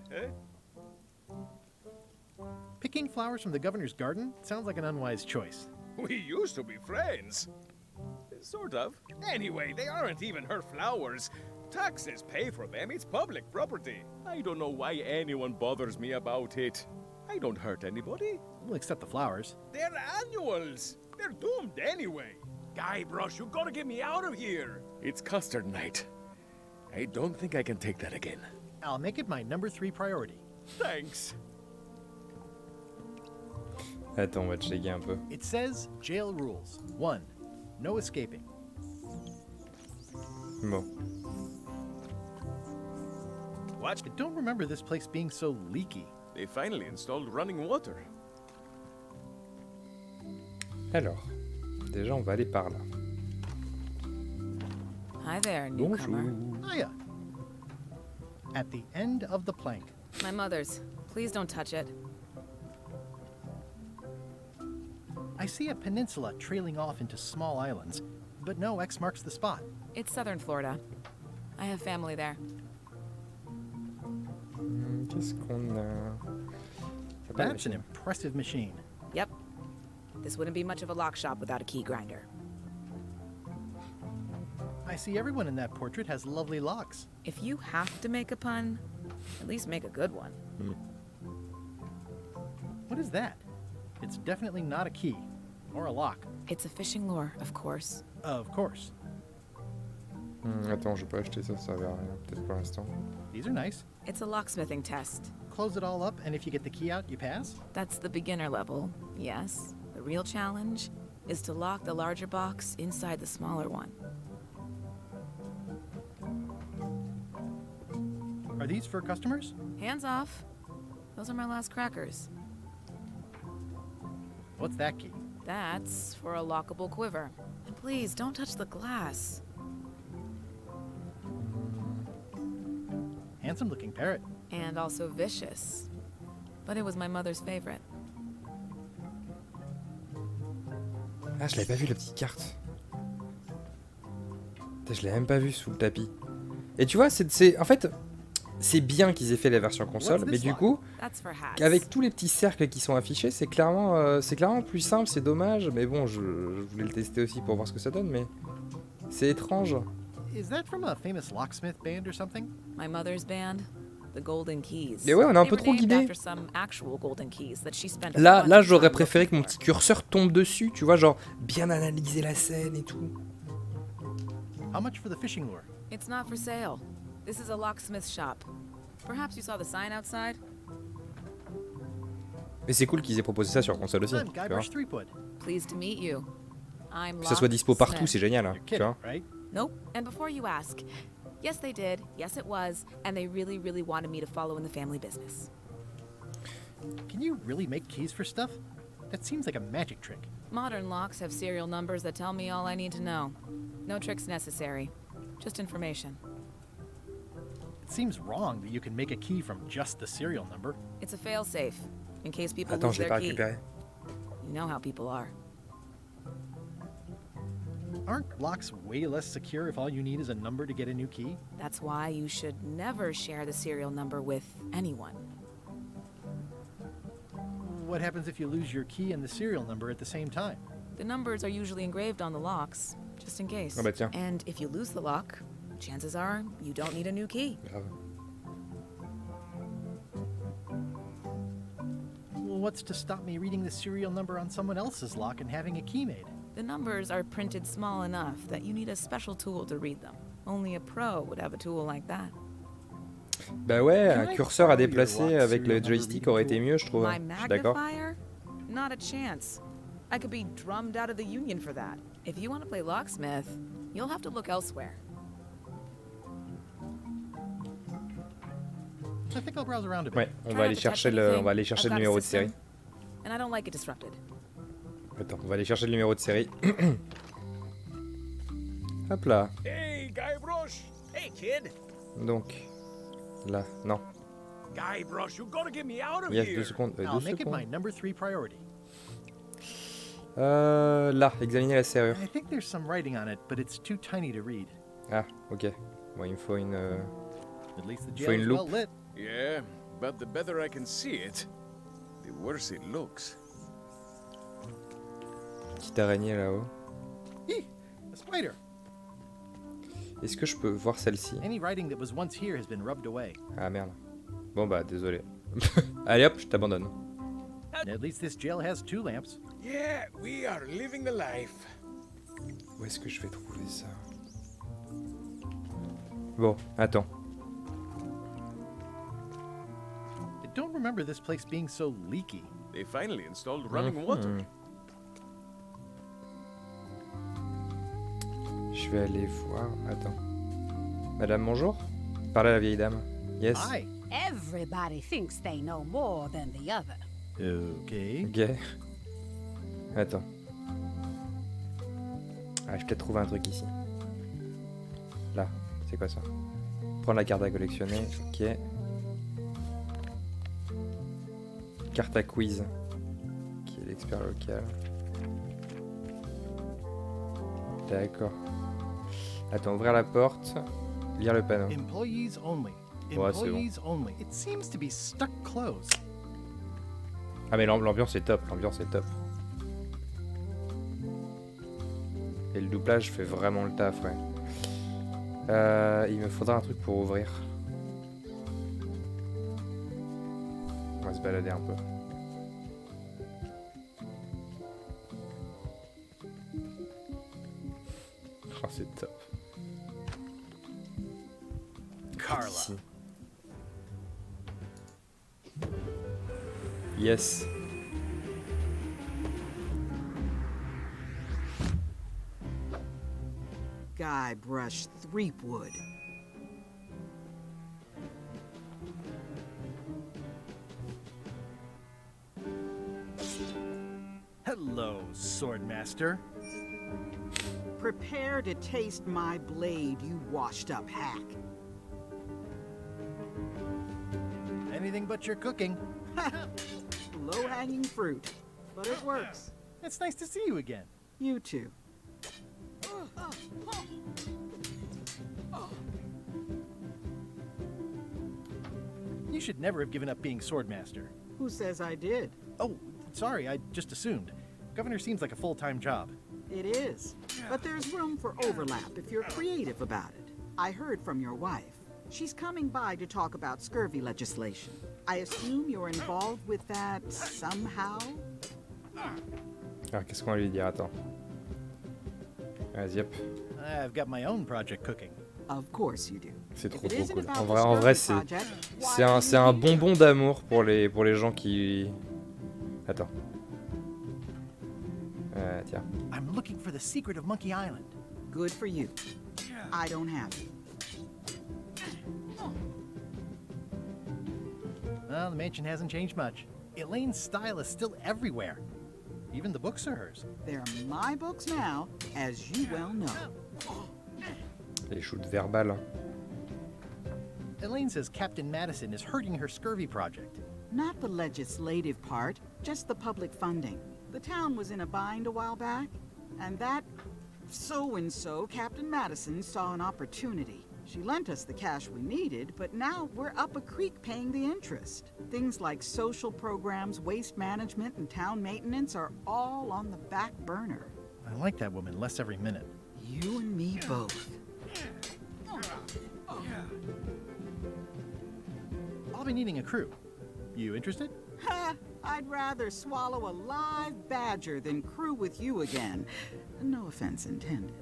Picking flowers from the governor's garden sounds like an unwise choice. We used to be friends. Sort of. Anyway, they aren't even her flowers. Taxes pay for them. It's public property. I don't know why anyone bothers me about it. I don't hurt anybody. We'll accept the flowers. They're annuals. They're doomed anyway. Guybrush, you gotta get me out of here. It's custard night. I don't think I can take that again. I'll make it my number 3 priority. Thanks. Attends, on va checker un peu. It says jail rules. 1. No escaping. Bon. What? I don't remember this place being so leaky. They finally installed running water. Alors, déjà on va aller par là. Hi there, newcomer. Bonjour. Hiya. At the end of the plank. My mother's. Please don't touch it. I see a peninsula trailing off into small islands, but no X marks the spot. It's southern Florida. I have family there. Qu'est-ce qu'on a? That's an impressive machine. Yep. This wouldn't be much of a lock shop without a key grinder. I see everyone in that portrait has lovely locks. If you have to make a pun, at least make a good one. What is that? It's definitely not a key. Or a lock. It's a fishing lure, of course. Of course. Attends, je peux acheter ça, ça sert à rien, peut-être pour l'instant. These are nice. It's a locksmithing test. Close it all up, and if you get the key out, you pass? That's the beginner level, yes. The real challenge is to lock the larger box inside the smaller one. Are these for customers? Hands off. Those are my last crackers. What's that key? That's for a lockable quiver. And please, don't touch the glass. Handsome looking parrot. And also vicious. But it was my mother's favorite. Ah, je l'avais pas vu la petite carte. Putain, je l'ai même pas vu sous le tapis. Et tu vois, en fait, c'est bien qu'ils aient fait la version console, mais du coup, avec tous les petits cercles qui sont affichés, c'est clairement plus simple, c'est dommage. Mais bon, je voulais le tester aussi pour voir ce que ça donne, mais c'est étrange. Is that from a famous locksmith band or something? My mother's band? the golden keys. Mais ouais, on a un They peu were trop named guidé. after some actual golden keys that she spent a Là, bunch là, of j'aurais time préféré looking que mon for. petit curseur tombe dessus, tu vois, genre bien analyser la scène et tout. How much for the fishing lure? It's not for sale. This is a locksmith shop. Perhaps you saw the sign outside? Mais c'est cool qu'ils aient proposé ça sur console aussi. I'm Tu vois. Guybrush Threepwood. Pleased to meet you. I'm Que ça soit dispo partout, Locksmith. c'est génial, hein, You're tu kidding, vois. right? Nope. And before you ask, yes, they did. Yes, it was. And they really, really wanted me to follow in the family business. Can you really make keys for stuff? That seems like a magic trick. Modern locks have serial numbers that tell me all I need to know. No tricks necessary. Just information. It seems wrong that you can make a key from just the serial number. It's a failsafe, in case people Attends, lose je l'ai their pas key. récupéré. You know how people are. Aren't locks way less secure if all you need is a number to get a new key? That's why you should never share the serial number with anyone. What happens if you lose your key and the serial number at the same time? The numbers are usually engraved on the locks, just in case. Ah bah tiens. And if you lose the lock, chances are you don't need a new key. Grave. Well, what's to stop me reading the serial number on someone else's lock and having a key made? The numbers are printed small enough that you need a special tool to read them. Only a pro would have a tool like that. Bah ouais, un Can I curseur à borrow your déplacer lock avec le serial number joystick reading aurait été tool? mieux, je trouve. My Je suis d'accord. magnifier? Not a chance. I could be drummed out of the union for that. If you want to play locksmith, you'll have to look elsewhere. I think I'll browse around a bit. Ouais, on Try va not aller to touch chercher le, anything. on va aller chercher I've le got a numéro de system, série. And I don't like it disrupted. Attends, on va aller chercher le numéro de série. Hop là. Hey, Guybrush! Hey, kid! Donc, là, non. Guybrush, you gotta get me out of Yes, here! 2 secondes. I'll 2 make it my secondes. number 3 priority. Là, examiner la serrure. I think there's some writing on it, but it's too tiny to read. Ah, ok. Bon, il me faut une. At least the Il faut une jail's well loupe. lit. Yeah, but the better I can see it, the worse it looks. Petite araignée là-haut. Eeh, a spider. Est-ce que je peux voir celle-ci? Any writing that was once here has been rubbed away. Ah merde. Bon bah, désolé. Allez hop, je t'abandonne. At least this jail has 2 lamps. Yeah, we are living the life. Où est-ce que je vais trouver ça? Bon, attends. I don't remember this place being so leaky. They finally installed running water. Je vais aller voir. Attends. Madame, bonjour. Parlez à la vieille dame. Yes. Hi. Everybody thinks they know more than the other. Okay. Ok. Attends. Ah, je vais peut-être trouver un truc ici. Là, c'est quoi ça? Prendre la carte à collectionner. Ok. Carte à quiz. Qui est l'expert local. D'accord. Attends, ouvrir la porte. Lire le panneau. Employees only. Ouais, c'est bon. Employees only. It seems to be stuck closed. Ah mais l'ambiance est top, l'ambiance est top. Et le doublage fait vraiment le taf, ouais. Il me faudra un truc pour ouvrir. On va se balader un peu. Oh, c'est top. Carla. Ici. Yes. Guybrush Threepwood. Hello, Swordmaster. Prepare to taste my blade, you washed-up hack. Anything but your cooking. Low-hanging fruit, but it works. It's nice to see you again. You too. You should never have given up being Swordmaster. Who says I did? Oh, sorry, I just assumed. Governor seems like a full-time job. It is. But there's room for overlap if you're creative about it. I heard from your wife. She's coming by to talk about scurvy legislation. I assume you're involved with that somehow? Alors, qu'est-ce qu'on va lui dire? Attends. Vas-y, hop. I've got my own project cooking. Of course you do. C'est If trop it trop isn't cool. about En the vrai, scurvy project, c'est un bonbon d'amour pour les gens qui... Attends. Tiens. I'm looking for the secret of Monkey Island. Good for you. I don't have it. Well, the mansion hasn't changed much. Elaine's style is still everywhere. Even the books are hers. They're my books now, as you well know. Les shoots verbales. Hein. Elaine says Captain Madison is hurting her scurvy project. Not the legislative part, just the public funding. The town was in a bind a while back, and that so-and-so, Captain Madison, saw an opportunity. She lent us the cash we needed, but now we're up a creek paying the interest. Things like social programs, waste management, and town maintenance are all on the back burner. I like that woman less every minute. You and me both. I'll be needing a crew. You interested? Ha! I'd rather swallow a live badger than crew with you again. No offense intended.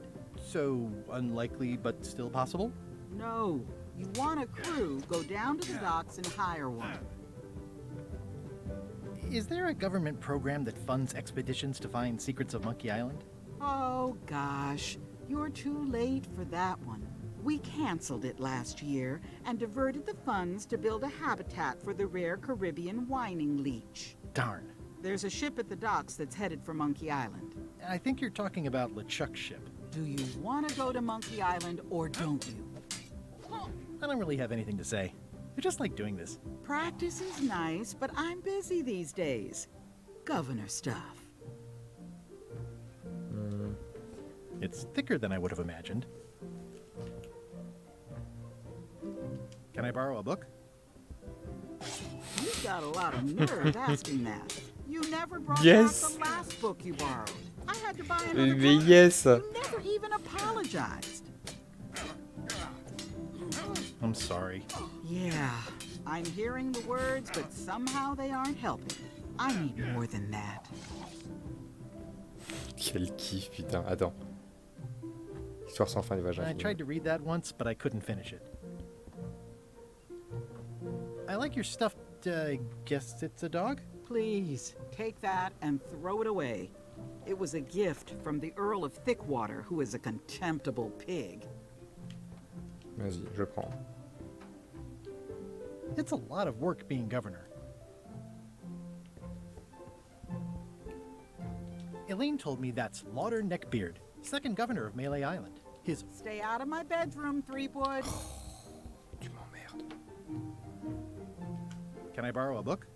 So, unlikely but still possible? No. You want a crew, go down to the docks and hire one. Is there a government program that funds expeditions to find secrets of Monkey Island? Oh, gosh. You're too late for that one. We canceled it last year and diverted the funds to build a habitat for the rare Caribbean whining leech. Darn. There's a ship at the docks that's headed for Monkey Island. I think you're talking about LeChuck's ship. Do you want to go to Monkey Island or don't you? I don't really have anything to say. I just like doing this. Practice is nice, but I'm busy these days. Governor stuff. It's thicker than I would have imagined. Can I borrow a book? You've got a lot of nerve asking that. You never brought Yes. back the last book you borrowed. I had to buy another Mais copy. yes. You never even apologized. I'm sorry. Yeah, I'm hearing the words, but somehow they aren't helping. I need more than that. Quel kiff, putain. Attends. Histoire sans fin des vagins. I tried to read that once, but I couldn't finish it. I like your stuffed, guess it's a dog? Please, take that and throw it away. It was a gift from the Earl of Thickwater, who is a contemptible pig. Vas-y, je prends. It's a lot of work being governor. Elaine told me that's Lauder Neckbeard, second governor of Melee Island. His... Stay out of my bedroom, Threepwood. Tu m'emmerdes. Can I borrow a book?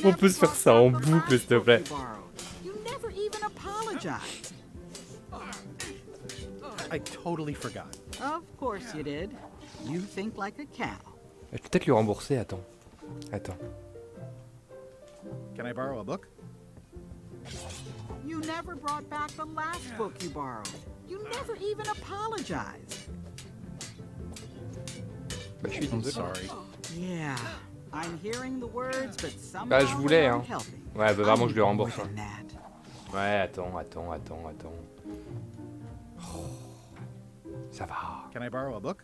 On peut se faire ça en boucle, s'il te plaît. You never even apologized. I totally forgot. Of course you did. You think like a cow. Je peux peut-être lui rembourser, attends. Attends. Can I borrow a book? You never brought back the last book you borrowed. You never even apologized. Bah, je suis I'm désolé. sorry. Yeah, I'm hearing the words, but somehow Bah, je voulais, they hein. aren't helping. Ouais, bah, vraiment que je lui I need rembourse. more hein. than that. Ouais, attends. Oh, ça va. Can I borrow a book?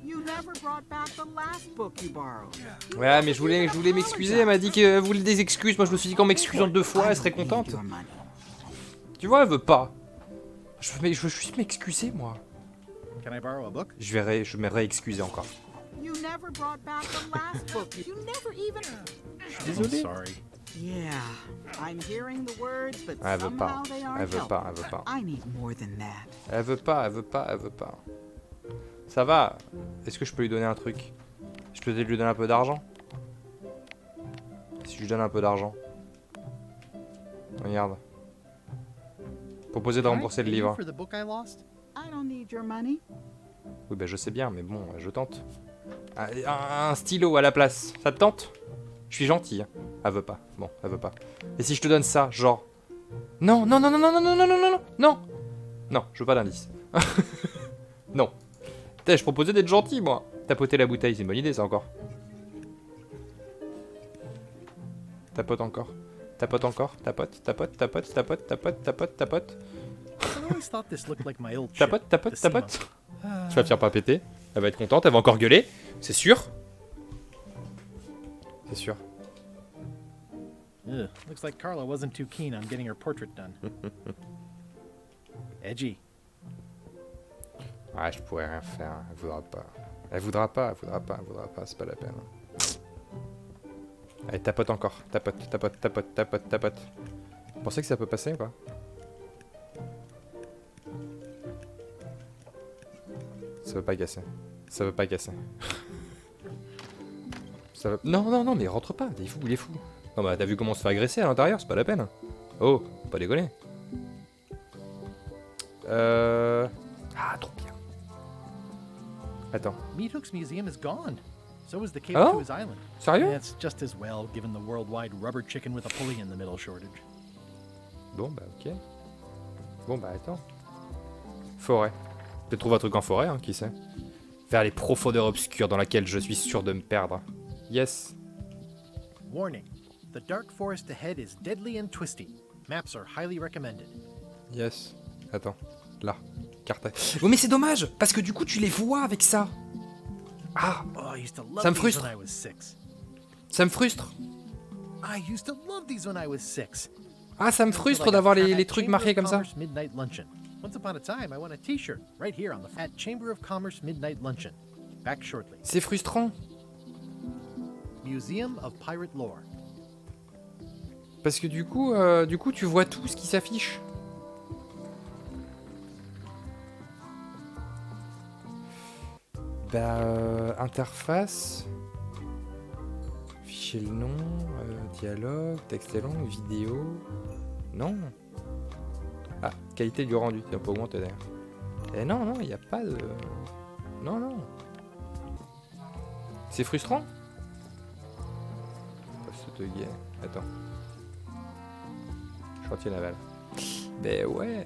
You never brought back the last book you borrowed. You Ouais, mais never je voulais even m'excuser. Elle m'a dit qu'elle voulait des excuses. Moi, je me suis dit qu'en m'excusant 2 fois, elle serait contente. your money. Tu vois, elle veut pas. Je veux juste m'excuser, moi. Can I borrow a book? Je me réexcuser encore. You never brought back the last book. You never even. Désolé. I'm sorry. Yeah, I'm hearing the words, but Elle veut pas. somehow they aren't Elle veut helping. pas, elle veut pas. I need more than that. Elle veut pas. Ça va. Est-ce que je peux lui donner un truc? Je peux peut-être lui donner un peu d'argent? Si je lui donne un peu d'argent. Regarde. Proposer de Can I rembourser le pay you livre. for the book I lost? I don't need your money. Oui, bah je sais bien, mais bon, je tente. Un stylo à la place, ça te tente? Je suis gentil. Hein. Elle veut pas. Bon, elle veut pas. Et si je te donne ça, genre... Non, non, je veux pas d'indice. Non. Putain, je proposais d'être gentil, moi. Tapoter la bouteille, c'est une bonne idée, ça, encore. Tapote encore. Tapote encore. Tapote, tapote, tapote, tapote, tapote, tapote, tapote. I always thought this looked like my old ship, Tapote, tapote, the Sea tapote. Monkey. Tu vas te faire pas péter. Elle va être contente, elle va encore gueuler. C'est sûr. C'est sûr. Ugh, looks like Carla wasn't too keen on getting her portrait done. Edgy. Ouais, je pourrais rien faire. Elle voudra pas. Elle voudra pas, elle voudra pas, elle voudra pas. C'est pas la peine. Allez, tapote encore. Tapote, tapote, tapote, tapote, tapote. Vous pensez que ça peut passer ou pas? Ça veut pas casser. Ça veut pas casser. Ça veut... Non, non, non, mais rentre pas. Il est fou, il est fou. Non, bah t'as vu comment on se fait agresser à l'intérieur, c'est pas la peine. Oh, faut pas déconner. Ah, trop bien. Attends. Meat Hook's museum is gone. So is the cable Oh? to his island. Sérieux? Yeah, it's just as well, given the worldwide rubber chicken with a pulley in the middle shortage. Bon, bah ok. Bon, bah attends. Forêt. Peut-être trouver un truc en forêt, hein, qui sait. Vers les profondeurs obscures dans lesquelles je suis sûr de me perdre. Yes. Warning. The dark forest ahead is deadly and twisty. Maps are highly recommended. Yes. Attends. Là. Carte. Oh, mais c'est dommage, parce que du coup, tu les vois avec ça. Ah. Oh, I used to love Ça me these frustre. when I was 6. Ça me frustre. I used to love these when I was 6. Ah, ça me frustre d'avoir les trucs marqués comme ça. Midnight Luncheon. Once upon a time, I won a t-shirt right here on the at Chamber of Commerce Midnight Luncheon. Back shortly. C'est frustrant. Museum of Pirate Lore. Parce que du coup, tu vois tout ce qui s'affiche. Bah, interface. Fichier le nom, dialogue, texte et langue, vidéo. Non. Ah, qualité du rendu, c'est un peu augmenté d'ailleurs. Eh non, non, il n'y a pas de... Non, non. C'est frustrant. Poste de guet. Attends. Chantier naval. Ben ouais.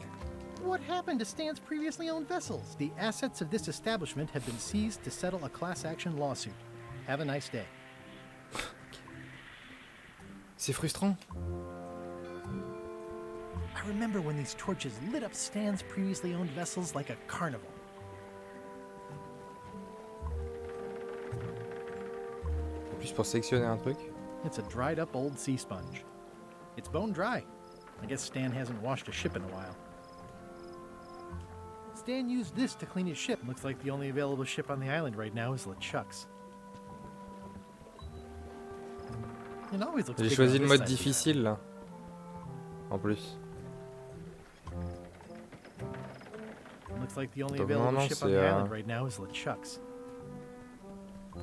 What happened to Stan's previously owned vessels? The assets of this establishment have been seized to settle a class action lawsuit. Have a nice day. C'est frustrant. I remember when these torches lit up Stan's previously owned vessels like a carnival. En plus, pour sélectionner un truc. It's a dried up old sea sponge. It's bone dry. I guess Stan hasn't washed a ship in a while. Stan used this to clean his ship. Looks like the only available ship on the island right now is LeChuck's. It always looks J'ai bigger choisi on le this mode side. difficile là. En plus. Looks like the only Donc, available non, ship c'est, on the island right now is LeChuck's.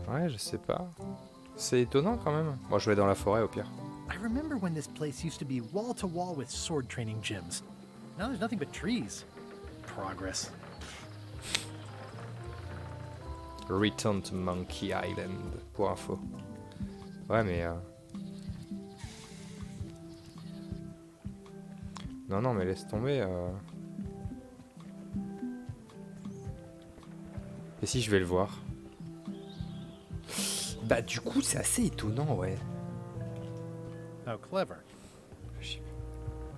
Ouais, je sais pas. C'est étonnant quand même. Moi, je vais dans la forêt au pire. I remember when this place used to be wall to wall with sword training gyms. Now there's nothing but trees. Progress. Return to Monkey Island, pour info. Ouais, mais... Non, non, mais laisse tomber. Et si je vais le voir? Bah, du coup, c'est assez étonnant, ouais. How clever.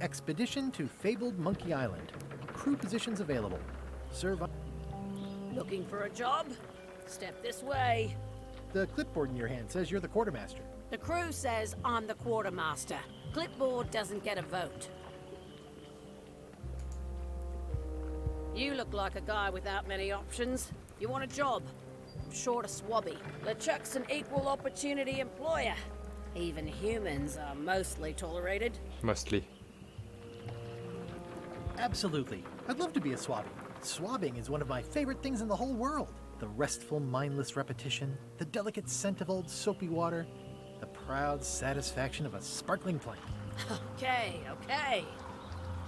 Expedition to Fabled Monkey Island. Crew positions available. Serve. Looking for a job? Step this way. The clipboard in your hand says you're the quartermaster. The crew says I'm the quartermaster. Clipboard doesn't get a vote. You look like a guy without many options. You want a job? I'm short a swabby. LeChuck's an equal opportunity employer. Even humans are mostly tolerated. Mostly. Absolutely. I'd love to be a swabby. Swabbing is one of my favorite things in the whole world. The restful, mindless repetition, the delicate scent of old soapy water, the proud satisfaction of a sparkling plank. Okay, okay.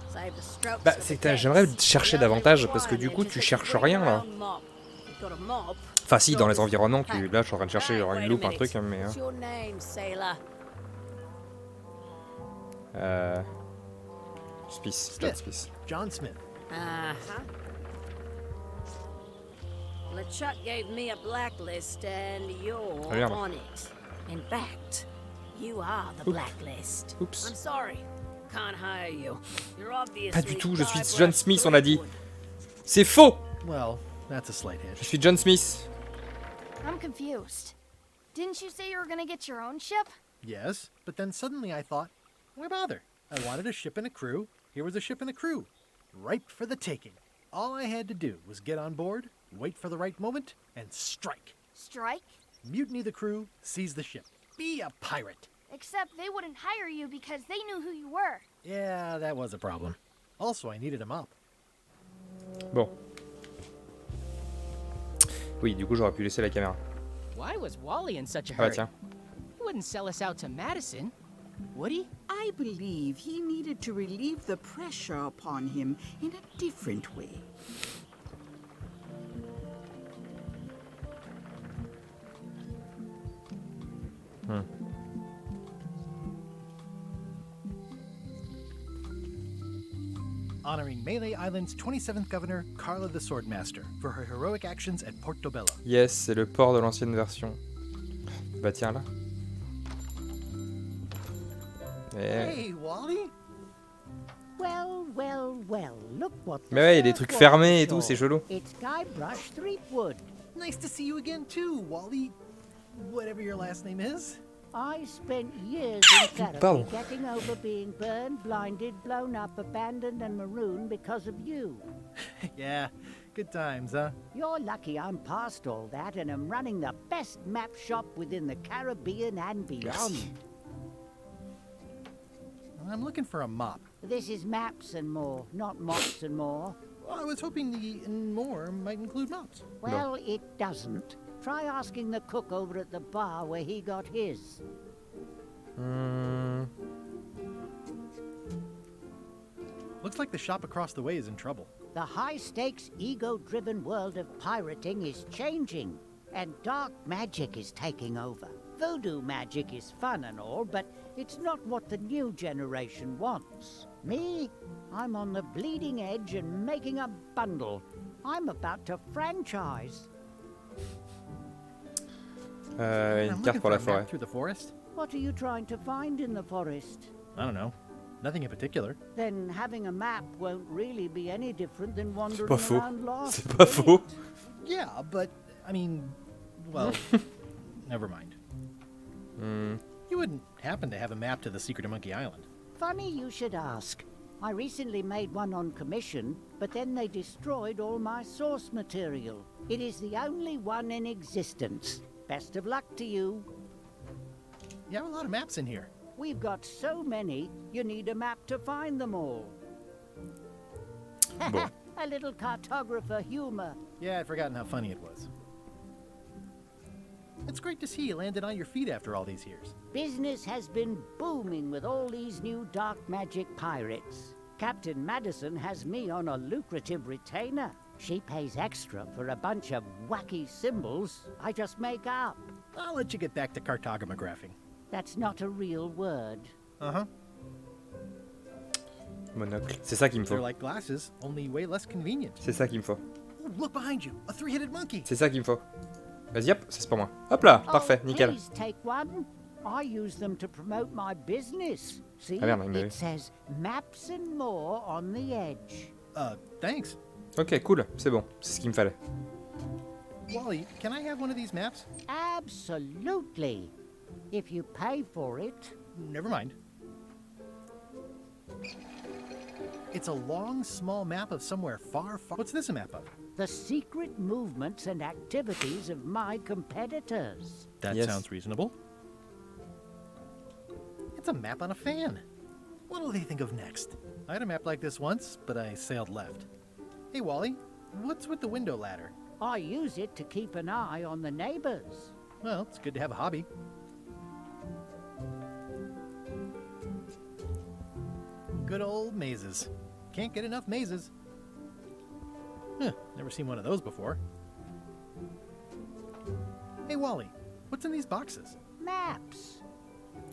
Save the strokes Bah, for c'est the que j'aimerais kids. chercher davantage parce que du coup, tu cherches rien là. You've got a mop. Enfin, si, dans les environnements, tu... là, je suis en train de chercher genre une loupe, un truc, hein, mais. What's your name, sailor? Spice, John Spice. John Smith. Uh-huh. LeChuck gave me a blacklist, and you're Ah, merde. on it. In fact, you are the blacklist. Oups. I'm sorry. Can't hire you. You're obviously Pas du tout, je suis Guybrush John Smith, on a dit. Threepwood. C'est faux. Well, that's a slight Je hitch. suis John Smith. I'm confused. Didn't you say you were gonna get your own ship? Yes, but then suddenly I thought, why bother? I wanted a ship and a crew. Here was a ship and a crew. Ripe for the taking. All I had to do was get on board, wait for the right moment, and strike. Strike? Mutiny the crew, seize the ship. Be a pirate. Except they wouldn't hire you because they knew who you were. Yeah, that was a problem. Also, I needed a mop. Bon. Oui, du coup, j'aurais pu laisser la caméra. Why was Wally in such a Ah bah hurry? tiens. He wouldn't sell us out to Madison, would he? I believe he needed to relieve the pressure upon him in a different way. Honoring Melee Island's 27th governor, Carla the Swordmaster, for her heroic actions at Portobello. Yes, c'est le port de l'ancienne version. Bah tiens là. Hey, Wally! Well, well, well, look what the Mais ouais, il y a des trucs fermés et tout, c'est chelou. It's Guybrush Threepwood. Nice to see you again too, Wally. Whatever your last name is. I spent years in Pardon. therapy getting over being burned, blinded, blown up, abandoned and marooned because of you. Yeah, good times, huh? You're lucky I'm past all that and am running the best map shop within the Caribbean and beyond. Merci. I'm looking for a mop. This is maps and more, not mops and more. Well, I was hoping the and more might include mops. Well, it doesn't. Try asking the cook over at the bar where he got his. Looks like the shop across the way is in trouble. The high-stakes, ego-driven world of pirating is changing, and dark magic is taking over. Voodoo magic is fun and all, but it's not what the new generation wants. Me? I'm on the bleeding edge and making a bundle. I'm about to franchise. Une I'm carte looking pour for la a forêt. map through the forest. What are you trying to find in the forest? I don't know. Nothing in particular. Then having a map won't really be any different than wandering Pas faux. around lost. C'est pas faux. Yeah, but, I mean, well, never mind. You wouldn't happen to have a map to the secret of Monkey Island. Funny you should ask. I recently made one on commission, but then they destroyed all my source material. It is the only one in existence. Best of luck to you. You have a lot of maps in here. We've got so many, you need a map to find them all. Bon. A little cartographer humor. Yeah, I'd forgotten how funny it was. It's great to see you landed on your feet after all these years. Business has been booming with all these new dark magic pirates. Captain Madison has me on a lucrative retainer. She pays extra for a bunch of wacky symbols I just make up. I'll let you get back to cartographing. That's not a real word. Uh-huh. Monocle. C'est ça qu'il me They're faut. like glasses, only way less convenient. C'est ça qu'il me faut. Oh, look behind you, a three-headed monkey. C'est ça qu'il me faut. Vas-y, hop, ça c'est pour moi. Hop là, parfait, Oh, nickel. Please take one. I use them to promote my business. See, Ah merde, il m'a vu. it says maps and more on the edge. Thanks. Ok, cool, c'est bon, c'est ce qu'il me fallait. Wally, can I have one of these maps? Absolutely. If you pay for it. Never mind. It's a long, small map of somewhere far, far... What's this a map of? The secret movements and activities of my competitors. That Yes. sounds reasonable. It's a map on a fan. What'll they think of next? I had a map like this once, but I sailed left. Hey, Wally, what's with the window ladder? I use it to keep an eye on the neighbors. Well, it's good to have a hobby. Good old mazes. Can't get enough mazes. Huh, never seen one of those before. Hey, Wally, what's in these boxes? Maps.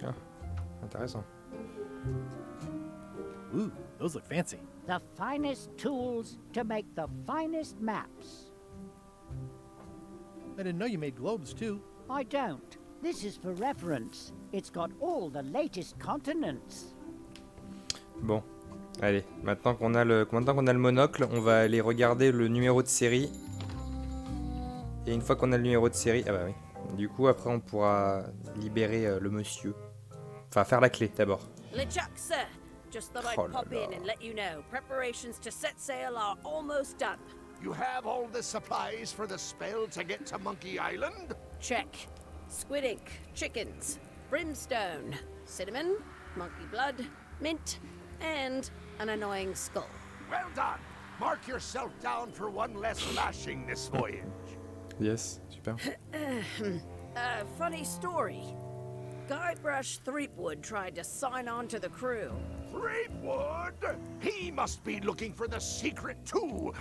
Ah, intéressant. Ooh, those look fancy. The finest tools to make the finest maps. I didn't know you made globes too. I don't. This is for reference. It's got all the latest continents. Bon, allez, maintenant qu'on a le monocle, on va aller regarder le numéro de série. Et une fois qu'on a le numéro de série, ah bah oui. Du coup, après, on pourra libérer le monsieur. Enfin, faire la clé d'abord. LeChuck, sir. Just thought I'd pop in and let you know. Preparations to set sail are almost done. You have all the supplies for the spell to get to Monkey Island? Check. Squid ink, chickens, brimstone, cinnamon, monkey blood, mint, and an annoying skull. Well done. Mark yourself down for one less lashing this voyage. Yes, super. Funny story. Guybrush Threepwood tried to sign on to the crew. Threepwood? He must be looking for the secret too.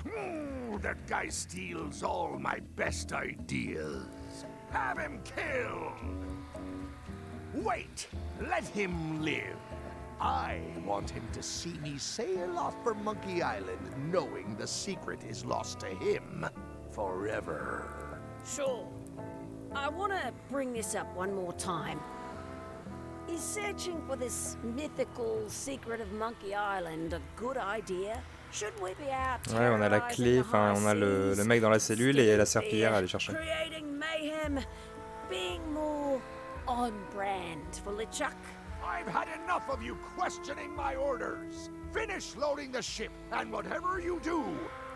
That guy steals all my best ideas. Have him killed. Wait, let him live. I want him to see me sail off for Monkey Island, knowing the secret is lost to him forever. Sure. I want to bring this up one more time. Is searching for this mythical secret of Monkey Island a good idea? Should we be out Ouais, on a la clé, enfin on a le mec dans la cellule et la serpillière à aller chercher. Creating mayhem, being more on brand for LeChuck. I've had enough of you questioning my orders. Finish loading the ship, and whatever you do,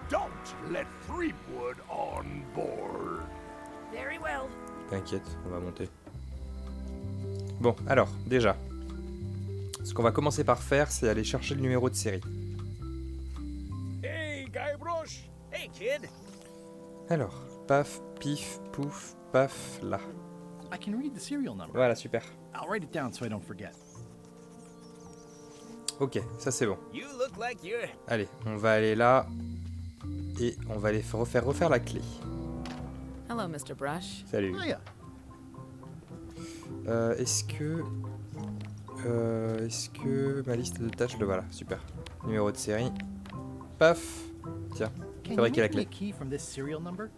don't let Threepwood on board. Very well. T'inquiète, on va monter. Bon, alors, déjà, ce qu'on va commencer par faire, c'est aller chercher le numéro de série. Hey, Guybrush! Hey, kid! Alors, paf, pif, pouf, paf, là. I can read the serial number. Voilà, super. I'll write it down so I don't forget. Ok, ça c'est bon. You look like you're... Allez, on va aller là et on va aller refaire la clé. Hello, Mr. Brush. Salut. Oh, yeah. Est-ce que ma liste de tâches, le voilà, super. Numéro de série. Paf. Tiens, fabriquer la clé. Key from this serial number?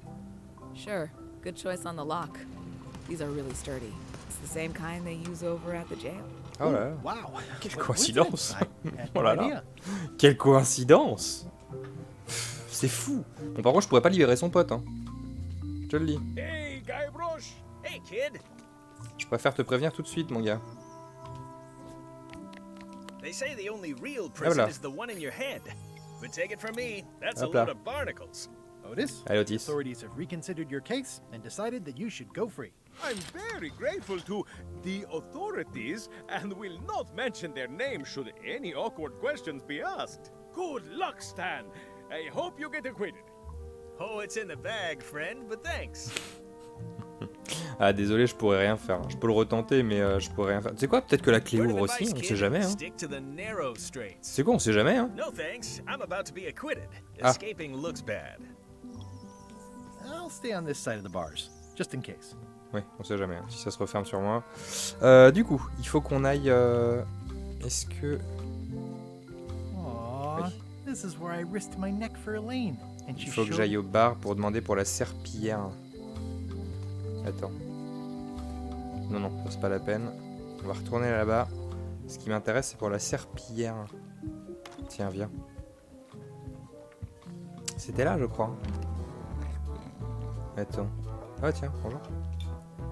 Sure. Good choice on the lock. These are really sturdy. It's the same kind they use over at the jail. Oh là là. Wow. Quelle coïncidence. Oh no là là. idea. Quelle coïncidence. C'est fou. Bon, par contre, je pourrais pas libérer son pote, hein. Je te le dis. Hey, Guybrush! Hey, kid! Je préfère te prévenir tout de suite, mon gars. They say the only real prison is the one in your head. But take it from me, that's a load of barnacles. Otis, Allez, Otis. authorities have reconsidered your case and decided that you should go free. I'm very grateful to the authorities and will not mention their name should any awkward questions be asked. Good luck, Stan. I hope you get acquitted. Oh, it's in the bag, friend, but thanks. Ah, désolé, je pourrais rien faire. Je peux le retenter, mais je pourrais rien faire. Tu sais quoi, peut-être que la clé ouvre aussi, on sait jamais, hein. C'est quoi, on sait jamais, hein. No thanks, I'm about to be acquitted. Ah. Escaping looks bad. I'll stay on this side of the bars, just in case. Oui, on sait jamais, hein, si ça se referme sur moi. Du coup, il faut qu'on aille... Est-ce que... Aww, this is where I risked my neck for Elaine. And Il faut que j'aille au bar pour demander pour la serpillière. Attends. Non, ça c'est pas la peine. On va retourner là-bas. Ce qui m'intéresse, c'est pour la serpillière. Tiens, viens. C'était là, je crois. Attends. Ah tiens, bonjour.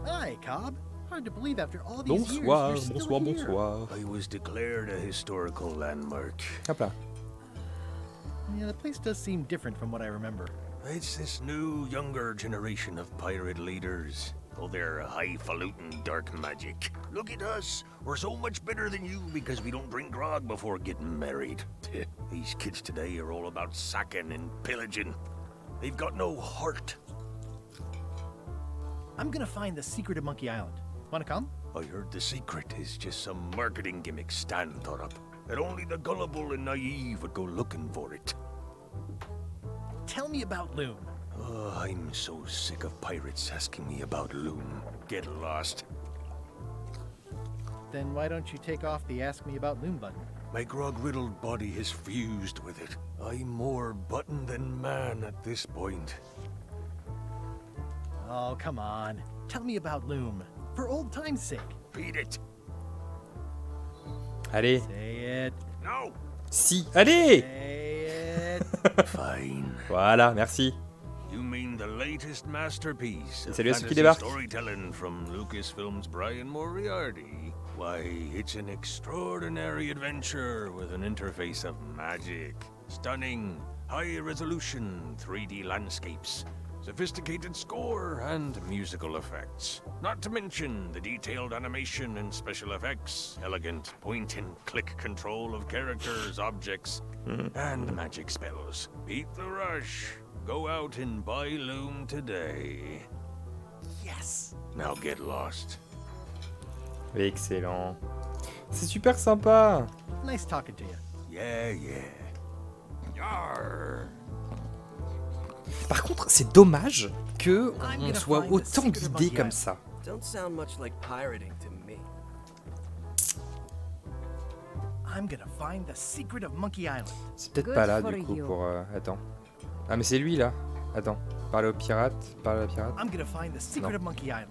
Hi, Cobb. Hard to believe after all these Bonsoir, years you're still here. bonsoir. I was declared a historical landmark. Hop là. Yeah, the place does seem different from what I remember. It's this new, younger generation of pirate leaders. Oh, they're highfalutin dark magic. Look at us. We're so much better than you because we don't drink grog before getting married. These kids today are all about sacking and pillaging. They've got no heart. I'm gonna find the secret of Monkey Island. Wanna come? I heard the secret is just some marketing gimmick Stan thought up. That only the gullible and naive would go looking for it. Tell me about Loon. Oh, I'm so sick of pirates asking me about Loon. Get lost. Then why don't you take off the Ask Me About Loon button? My grog-riddled body has fused with it. I'm more button than man at this point. Oh, come on. Tell me about Loom. For old time's sake. Beat it. Allez. Say it. No. Si. Allez. Say it. Fine. Voilà, merci. You mean the latest masterpiece of Salut à ceux qui fantasy débarquent. storytelling from Lucasfilm's Brian Moriarty? Why, it's an extraordinary adventure with an interface of magic, stunning, high-resolution 3D landscapes, sophisticated score, and musical effects. Not to mention the detailed animation and special effects, elegant point-and-click control of characters, objects, and magic spells. Beat the rush. Go out and buy Loom today. Yes! Now get lost. Excellent. C'est super sympa. Nice talking to you. Yeah. Yarr. Par contre, c'est dommage que on soit autant guidé comme ça. Don't sound much like pirating to me. I'm gonna find the secret of Monkey Island. C'est peut-être pas là du coup pour... Attends. Ah mais c'est lui là. Attends. Parle au pirate. Parle à la pirate. I'm gonna find the secret of Monkey Island.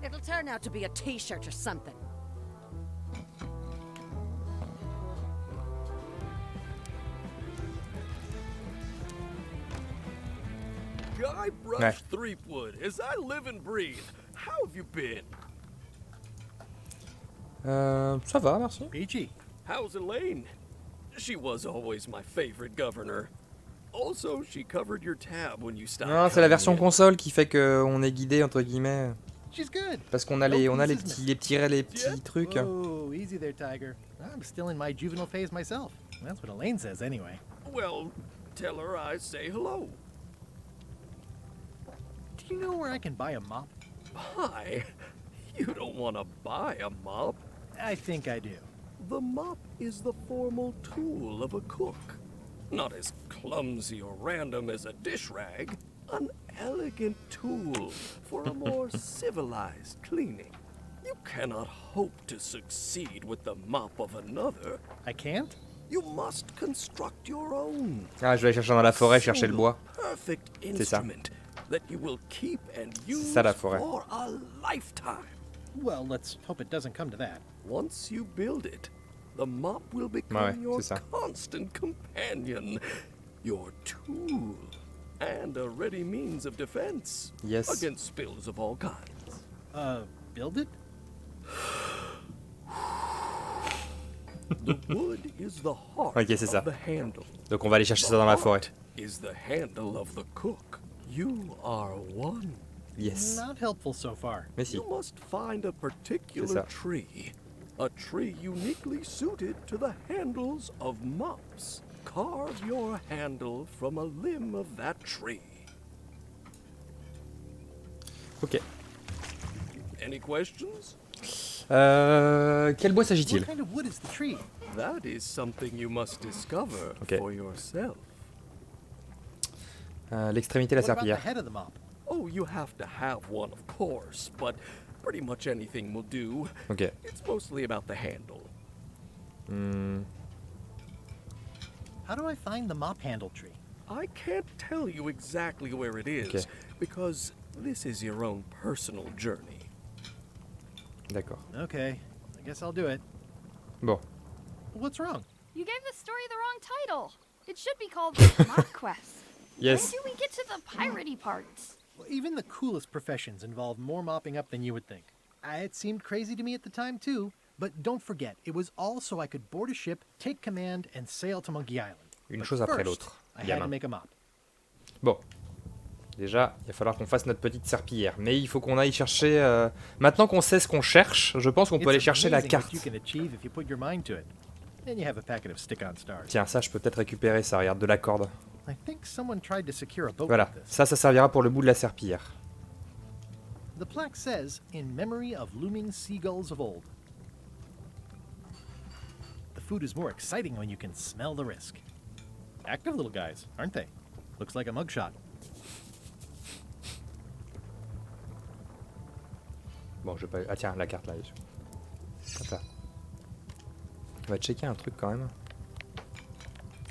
It'll turn out to be a t-shirt or something. Guybrush Threepwood, as I live and breathe. How have you been? Ça va, merci. Peachy. How's Elaine? She was always my favorite governor. Also, she covered your tab when you stopped. Non, c'est la version console qui fait que on est guidé entre guillemets. She's good. Parce qu'on a les petits trucs. Oh, easy there, Tiger. I'm still in my juvenile phase myself. That's what Elaine says anyway. Well, tell her I say hello. Do you know where I can buy a mop? Buy? You don't want to buy a mop. I think I do. The mop is the formal tool of a cook. Not as clumsy or random as a dish rag. An elegant tool for a more civilized cleaning. You cannot hope to succeed with the mop of another. I can't? You must construct your own. Ah, je vais aller chercher dans la forêt chercher le bois. Perfect C'est ça. instrument that you will keep and use C'est ça la forêt. for a lifetime. Well, let's hope it doesn't come to that. Once you build it, the mop will become Ouais, your c'est ça. constant companion, your tool, and a ready means of defense Yes. against spills of all kinds. Build it? The wood is the heart Ok, c'est ça. of the handle. Donc on va aller chercher ça dans la forêt. Is the handle of the cook. You are one. Yes. Not helpful so far. Mais si. You must find a particular ça. tree. A tree uniquely suited to the handles of mops. Carve your handle from a limb of that tree. Ok. Any questions? Quel bois s'agit-il? What kind of wood is the tree? That is something you must discover Ok. for yourself. L'extrémité de la What about the serpillière. head of the mop? Oh, you have to have one, of course, but pretty much anything will do. Ok. It's mostly about the handle. How do I find the mop handle tree? I can't tell you exactly where it is, Okay. because this is your own personal journey. D'accord. Okay, I guess I'll do it. Bon. What's wrong? You gave the story the wrong title. It should be called Mop Quest. Yes. When do we get to the piratey parts? Well, even the coolest professions involve more mopping up than you would think. It seemed crazy to me at the time, too. But don't forget, it was all so I could board a ship, take command, and sail to Monkey Island. Une But chose après first, l'autre. I had Gamin. to make a mop. Bon. Déjà, il va falloir qu'on fasse notre petite serpillière. Mais il faut qu'on aille chercher... Maintenant qu'on sait ce qu'on cherche, je pense qu'on peut aller It's chercher la amazing carte. what you can achieve if you put your mind to it. Then you have a packet of stick-on stars. Tiens, ça, je peux peut-être récupérer ça. Regarde, de la corde. I think someone tried to secure a boat Voilà. with this. Ça servira pour le bout de la serpillière. The plaque says, in memory of looming seagulls of old. The food is more exciting when you can smell the risk. Active little guys, aren't they? Looks like a mugshot. Bon, je vais pas... Ah tiens, la carte là. Hop là. On va checker un truc quand même.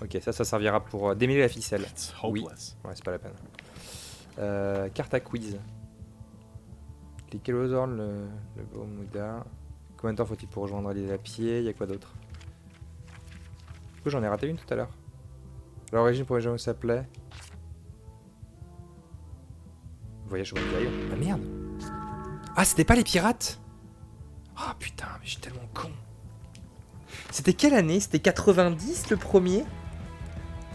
Ok, ça servira pour démêler la ficelle. Oui. hopeless. Ouais, c'est pas la peine. Carte à quiz. Cliquez le Bermuda. Combien de temps faut-il pour rejoindre l'île à pied? Il y a quoi d'autre? Du coup, j'en ai raté une tout à l'heure. L'origine pour les gens où ça plaît. Voyage au Monkey Island. Ah merde! Ah, c'était pas les pirates? Ah putain, mais je suis tellement con. C'était quelle année? C'était 90 le premier?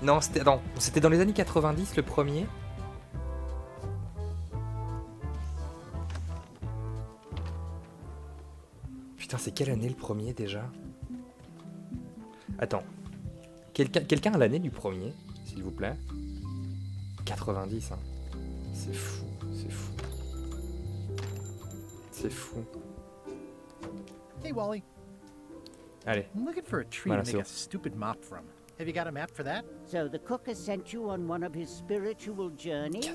Non, c'était dans les années 90 le premier. Putain, c'est quelle année le premier déjà? Attends. Quelqu'un a l'année du premier, s'il vous plaît? 90, hein. C'est fou, c'est fou. C'est fou. Hey, Wally. Allez. I'm looking for a tree Voilà, to c'est make bon. a stupid mop from. Have you got a map for that? So the cook has sent you on one of his spiritual journeys?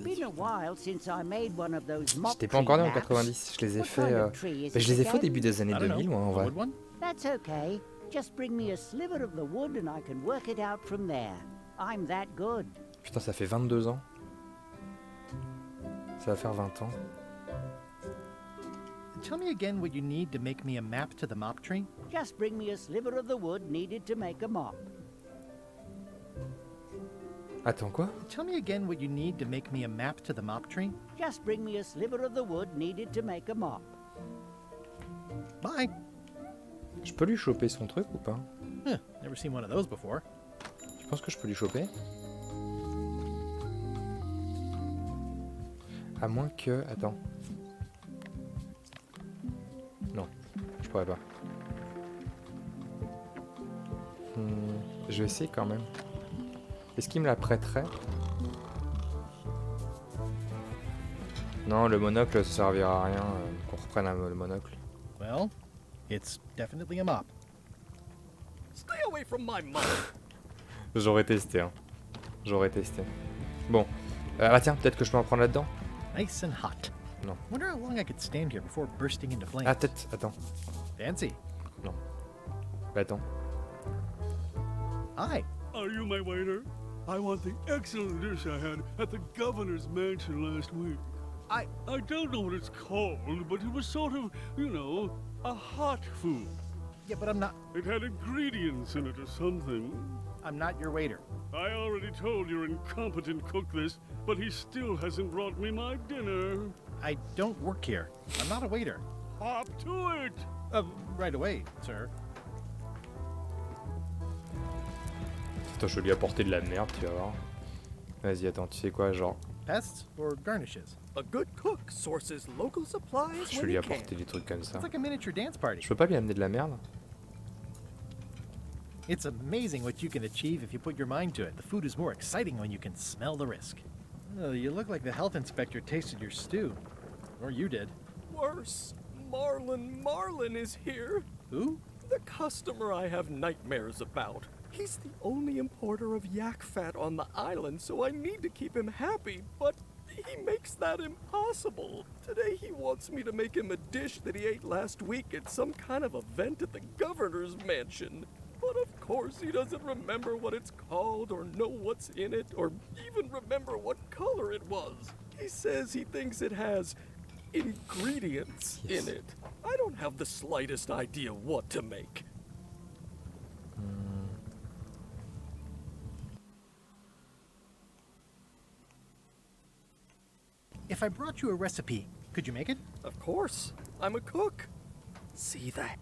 Been a while since I made one of those mop J'étais pas encore né en tree 90, je les ai What fait... kind of tree is je it les ai fait au again? début des années I don't know. 2000, moi, en vrai. A wood one? That's okay. Just bring me a sliver of the wood and I can work it out from there. I'm that good. Putain, ça fait 22 ans. Ça va faire 20 ans. Tell me again what you need to make me a map to the mop tree. Just bring me a sliver of the wood needed to make a mop. Attends, quoi? Tell me again what you need to make me a map to the mop tree. Just bring me a sliver of the wood needed to make a mop. Bye. Je peux lui choper son truc ou pas? Huh, never seen one of those before. Je pense que je peux lui choper. À moins que... Attends. Non, je pourrais pas. Je vais essayer quand même. Est-ce qu'il me la prêterait? Non, le monocle ça servira à rien qu'on reprenne le monocle. Well, it's definitely a mop. Stay away from my mom. J'aurais testé, hein. J'aurais testé. Bon. Ah tiens, peut-être que je peux en prendre là-dedans. Nice and hot. Non. Wonder how long I could stand here before bursting into flames. Ah, peut-être, attends. Fancy. Non. Bah attends. Hi. Are you my waiter? I want the excellent dish I had at the governor's mansion last week. I don't know what it's called, but it was sort of, you know, a hot food. Yeah, but I'm not... It had ingredients in it or something. I'm not your waiter. I already told your incompetent cook this, but he still hasn't brought me my dinner. I don't work here. I'm not a waiter. Hop to it! Right away, sir. Attends, je vais lui apporter de la merde, tu vas voir. Vas-y, attends, tu sais quoi, genre... Pests or garnishes? A good cook sources local supplies Je vais when lui he can. apporter des trucs comme ça. It's like a miniature dance party. Je peux pas lui amener de la merde? It's amazing what you can achieve if you put your mind to it. The food is more exciting when you can smell the risk. Oh, you look like the health inspector tasted your stew. Or you did. Worse. Marlin is here. Who? The customer I have nightmares about. He's the only importer of yak fat on the island, so I need to keep him happy, but he makes that impossible. Today he wants me to make him a dish that he ate last week at some kind of event at the governor's mansion. But of course he doesn't remember what it's called or know what's in it or even remember what color it was. He says he thinks it has ingredients in it. I don't have the slightest idea what to make. If I brought you a recipe, could you make it? Of course. I'm a cook. See that?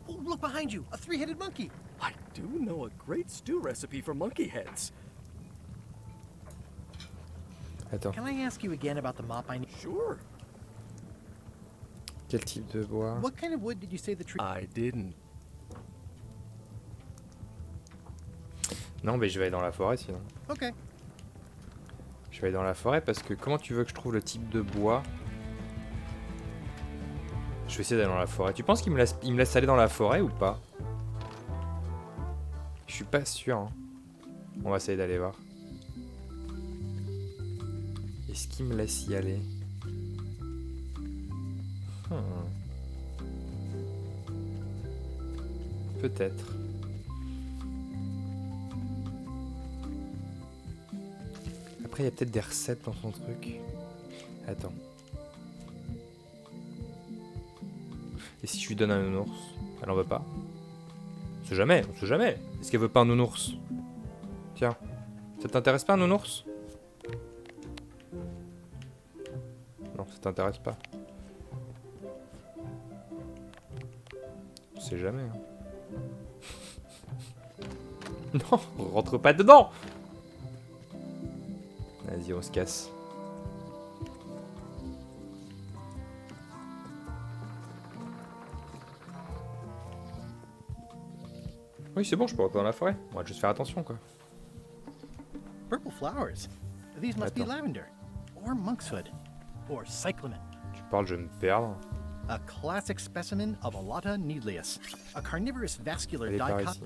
Oh, look behind you! A three-headed monkey! I do know a great stew recipe for monkey heads. Attends. Can I ask you again about the mop I need? Sure. Quel type de bois? What kind of wood did you say the tree... I didn't. Non, mais je vais aller dans la forêt sinon. Ok. Je vais aller dans la forêt parce que comment tu veux que je trouve le type de bois? Je vais essayer d'aller dans la forêt. Tu penses qu'il me laisse aller dans la forêt ou pas? Je suis pas sûr. Hein. On va essayer d'aller voir. Est-ce qu'il me laisse y aller? Peut-être. A Après, il y a peut-être des recettes dans son truc. Attends. Et si je lui donne un nounours? Elle en veut pas? On sait jamais, on sait jamais. Est-ce qu'elle veut pas un nounours? Tiens. Ça t'intéresse pas un nounours? Non, ça t'intéresse pas. On sait jamais. Hein. Non, on rentre pas dedans. Vas-y, on se casse. Oui, c'est bon, je peux rentrer dans la forêt. On va juste faire attention, quoi. Purple flowers. These must be Attends. lavender, or monkshood, or cyclamen. Tu parles, je vais me perdre. A classic specimen of Alata needleus, a carnivorous vascular Elle est par dicot. ici.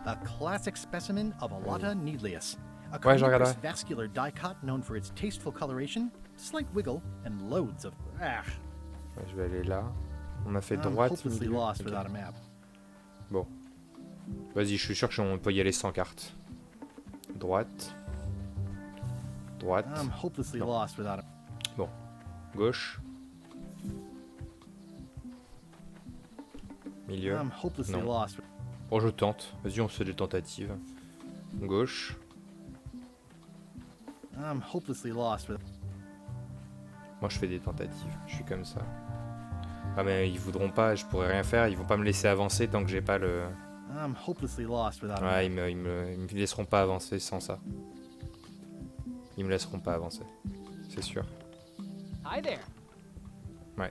A classic specimen of Alata needleus, a Ouais, je carnivorous regarderai. vascular dicot known for its tasteful coloration, slight wiggle, and loads of. Ah, Ouais, je vais aller là. On a fait I'm droite, hopelessly milieu. lost Ok. without a map. Bon. Vas-y, je suis sûr qu'on peut y aller sans carte. Droite. Droite. I'm hopelessly Non. lost without a. Bon. Gauche. Milieu. I'm hopelessly Non. lost. Bon, je tente. Vas-y, on se fait des tentatives. Gauche. I'm hopelessly lost with. Moi, je fais des tentatives. Je suis comme ça. Ah, mais ils voudront pas, je pourrais rien faire. Ils vont pas me laisser avancer tant que j'ai pas le. I'm hopelessly lost without a Ouais, map. ils me laisseront pas avancer sans ça. Ils me laisseront pas avancer. C'est sûr. Hi there. Ouais.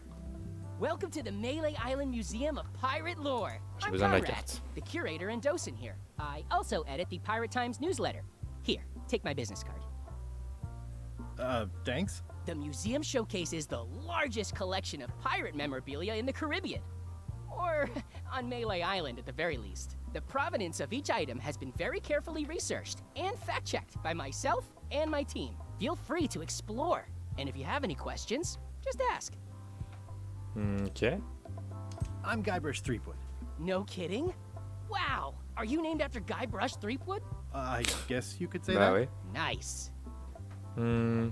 Welcome to the Melee Island Museum of Pirate Lore. J'ai I'm besoin de la Conrad, carte. the curator and docent here. I also edit the Pirate Times newsletter. Here, take my business card. Thanks. The museum showcases the largest collection of pirate memorabilia in the Caribbean. Or on Melee Island at the very least. The provenance of each item has been very carefully researched and fact-checked by myself and my team. Feel free to explore. And if you have any questions, just ask. Ok. I'm Guybrush Threepwood. No kidding? Wow! Are you named after Guybrush Threepwood? I guess you could say Bah that. oui. Nice. Hmm.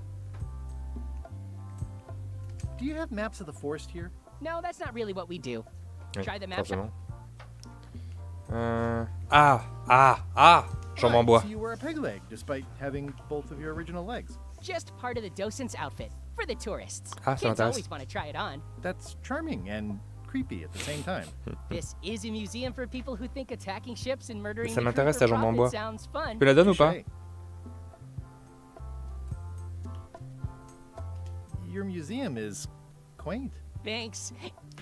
Do you have maps of the forest here? No, that's not really what we do. Oui, Try the map shop. forcément. Jambe en Right, bois. so you were a peg leg, despite having both of your original legs. Just part of the docent's outfit for the tourists. Ah, ça Kids m'intéresse. always want to try it on. That's charming and creepy at the same time. This is a museum for people who think attacking ships and murdering Ça the crew m'intéresse, for la jambe en profit bois. sounds fun. Tu peux la donner ou pas? Touché. Your museum is quaint. Thanks.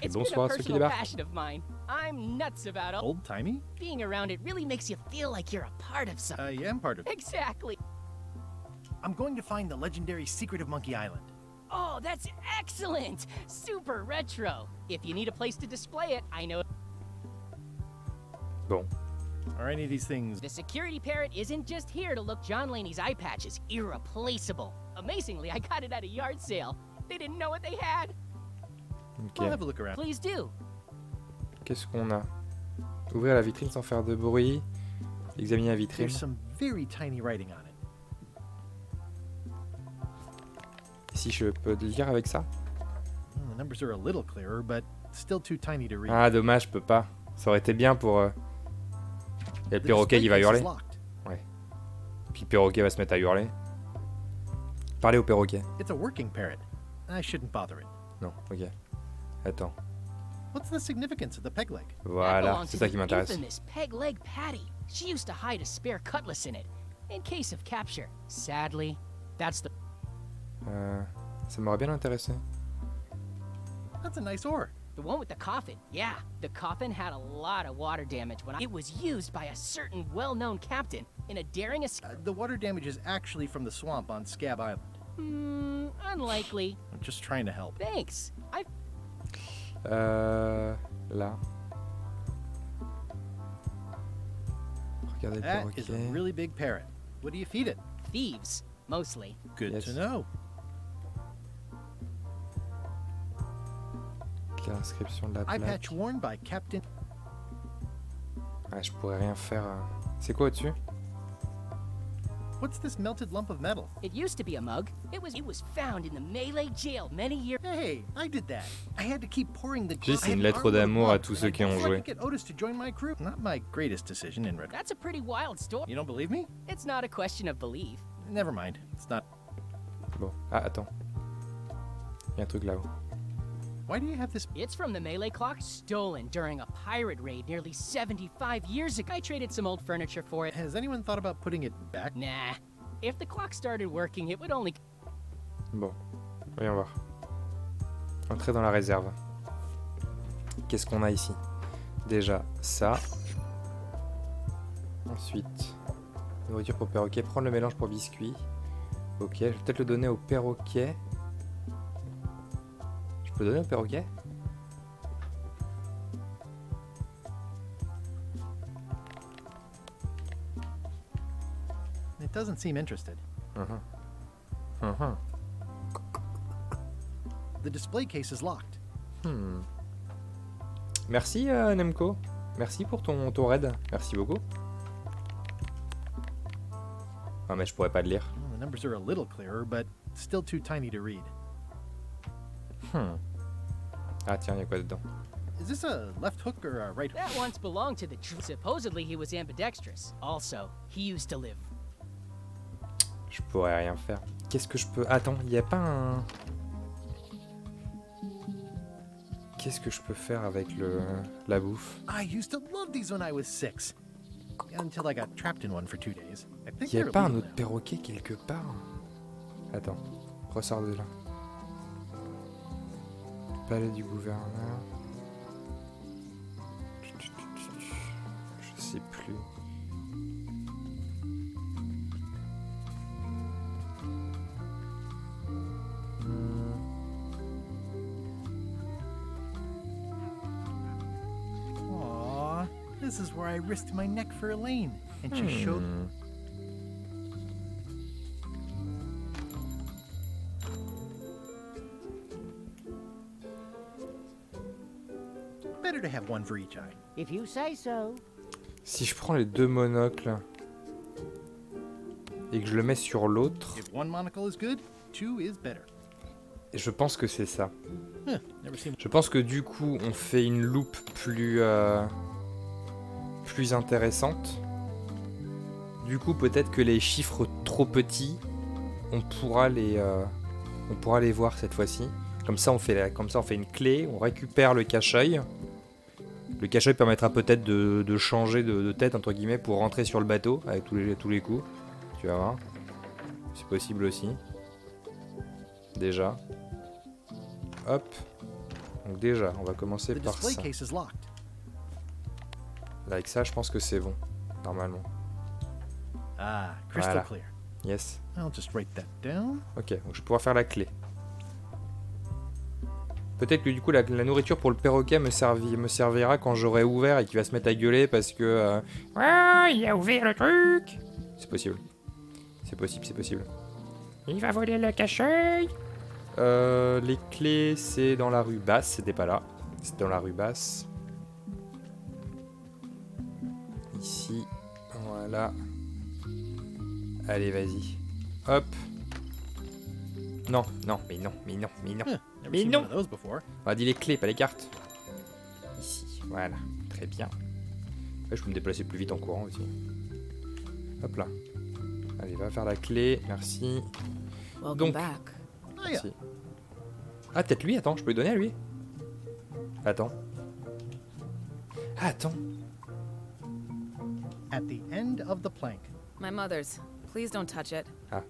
It's been bonsoir a à ceux qui personal débarquent. passion of mine. I'm nuts about it. Old-timey? Being around it really makes you feel like you're a part of something. I am part of it. Exactly. I'm going to find the legendary secret of Monkey Island. Oh, that's excellent! Super retro. If you need a place to display it, I know. Bon. Are any of these things... The security parrot isn't just here to look John Laney's eye patch is irreplaceable. Amazingly, I got it at a yard sale. They didn't know what they had. I'll Ok. have a look around. Please do. Qu'est-ce qu'on a? Ouvrir la vitrine sans faire de bruit. Examiner la vitrine. There's some very tiny writing on it. Si je peux lire avec ça? The numbers are a little clearer, but still too tiny to read. Ah, dommage, je peux pas. Ça aurait été bien pour. Il y a le The perroquet qui va display case is hurler. locked. Ouais. Puis le perroquet va se mettre à hurler. Parlez au perroquet. It's a working parrot. I shouldn't bother it. Non, ok. Attends. What's the significance of the peg leg? That Voilà, belongs c'est to ça the qui m'intéresse. infamous peg leg Patty. She used to hide a spare cutlass in it, in case of capture. Sadly, that's the. Ça m'aurait bien intéressé. That's a nice oar. The one with the coffin. Yeah, the coffin had a lot of water damage when it was used by a certain well-known captain in a daring escape. The water damage is actually from the swamp on Scab Island. Unlikely. I'm just trying to help. Thanks. I. Là. Regardez le That is a perroquet. really big parrot. What do you feed it? Thieves, mostly. Good Yes. to know. L'inscription de la Eye plaque. patch worn by Captain. Ouais, je pourrais rien faire. C'est quoi au-dessus? What's this melted lump of metal? It used to be a mug. It was found in the Melee jail many years. Hey, I did that. I had to keep pouring the. Juste, c'est une lettre d'amour à tous ceux qui ont joué. Get Otis to join my crew. Not my greatest decision in Red. That's a pretty wild story. You don't believe me? It's not a question of belief. Never mind. It's not. Bon, ah attends. Il y a un truc là-haut. Why do you have this? It's from the Melee clock, stolen during a pirate raid nearly 75 years ago. I traded some old furniture for it. Has anyone thought about putting it back? Nah. If the clock started working, it would only... Bon, voyons voir. Entrer dans la réserve. Qu'est-ce qu'on a ici? Déjà, ça. Ensuite, nourriture pour perroquet. Prendre le mélange pour biscuit. Ok, je vais peut-être le donner au perroquet. Je peux donner au perroquet? It doesn't seem interested. The display case is locked. Merci Nemco. Merci pour ton raid. Merci beaucoup. Ah mais je pourrais pas le lire. Well, the numbers are a little clearer, but still too tiny to read. Ah tiens, il y a quoi dedans? Is this a left hook or a right hook? That once belonged to the Supposedly he was ambidextrous. Also, he used to live. Je pourrais rien faire. Qu'est-ce que je peux... Attends, il n'y a pas un... Qu'est-ce que je peux faire avec la bouffe? I used to love these when I was 6. Until I got trapped in one for 2 days. I think Il n'y a they're pas un illegal autre now. perroquet quelque part? Attends, ressors de là. Palais du gouverneur. Je sais plus. Aww, this is where I risked my neck for Elaine, and she showed. Better to have one for each eye. If you say so. Si je prends les deux monocles et que je le mets sur l'autre, If one monocle is good, 2 is better. je pense que c'est ça. Huh, never seen. Je pense que du coup, on fait une loupe plus intéressante. Du coup, peut-être que les chiffres trop petits, on pourra les voir cette fois-ci. Comme ça, on fait une clé, on récupère le cache-œil. Le cache-œil permettra peut-être de changer de tête, entre guillemets, pour rentrer sur le bateau avec tous les coups. Tu vas voir. C'est possible aussi. Déjà. Hop. Donc déjà, on va commencer The par display ça. case is locked. Là, avec ça, je pense que c'est bon. Normalement. Ah, crystal Voilà. clear. Yes. I'll just write that down. Ok, donc je vais pouvoir faire la clé. Peut-être que du coup la nourriture pour le perroquet me servira quand j'aurai ouvert et qu'il va se mettre à gueuler parce que... Ouais, il a ouvert le truc. C'est possible. C'est possible, c'est possible. Il va voler le cache-œil. Les clés, c'est dans la rue basse. C'était pas là. C'est dans la rue basse. Ici. Voilà. Allez, vas-y. Hop. Non, non, mais non, mais non, mais non. Never Mais seen non. one of those before. On a dit les clés, pas les cartes. Ici, voilà. Très bien. Ouais, je peux me déplacer plus vite en courant aussi. Hop là. Allez, va faire la clé. Merci. Welcome Donc, back. merci. Ah, peut-être lui, attends, je peux lui donner à lui. Attends. Ah, attends. At the end of the plank. My mother's. Please don't touch it. Ah.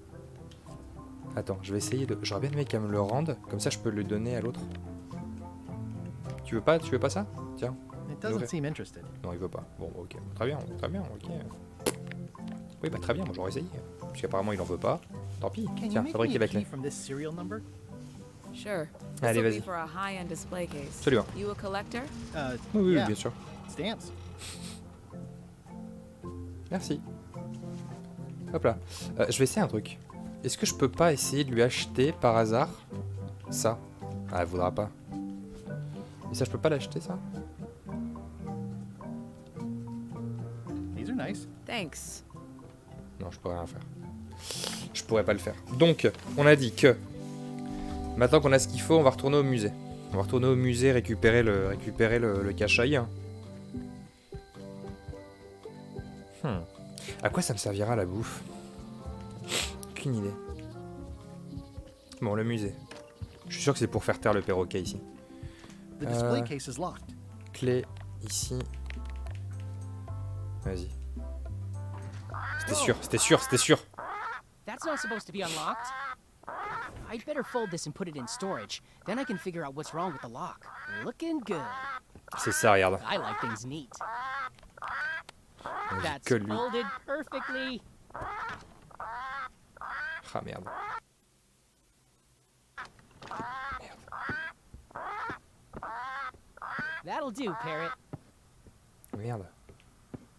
Attends, je vais essayer de... J'aurais bien aimé qu'elle me le rende. Comme ça, je peux le donner à l'autre. Tu veux pas ça? Tiens. It doesn't L'ouvrir. seem interested. Non, il veut pas. Bon, ok. Très bien, ok. Oui, bah très bien, moi j'aurais essayé. Puisqu'apparemment il en veut pas. Tant pis. Can you Tiens, make me fabriquer a la key clé. from this serial number? Sure. Allez, This'll be vas-y. for a high-end display case. Absolument. You a collector? Oui, oui, yeah. bien sûr. Stamps. Merci. Hop là. Je vais essayer un truc. Est-ce que je peux pas essayer de lui acheter par hasard ça? Ah, elle voudra pas. Et ça, je peux pas l'acheter ça? These are nice. Thanks. Non, je peux rien faire. je pourrais pas le faire. Donc, on a dit que maintenant qu'on a ce qu'il faut, on va retourner au musée. On va retourner au musée récupérer le cache-œil. À quoi ça me servira la bouffe? Aucune idée. Bon, le musée. Je suis sûr que c'est pour faire taire le perroquet ici. The display case is locked. Clé ici. Vas-y. C'était sûr. That's not supposed to be unlocked. I'd better fold this and put it in storage. Then I can figure out what's wrong with the lock. Looking good. C'est ça, regarde. I like things neat. That's que lui. folded perfectly. Ah merde. That'll do, Parrot. Merde.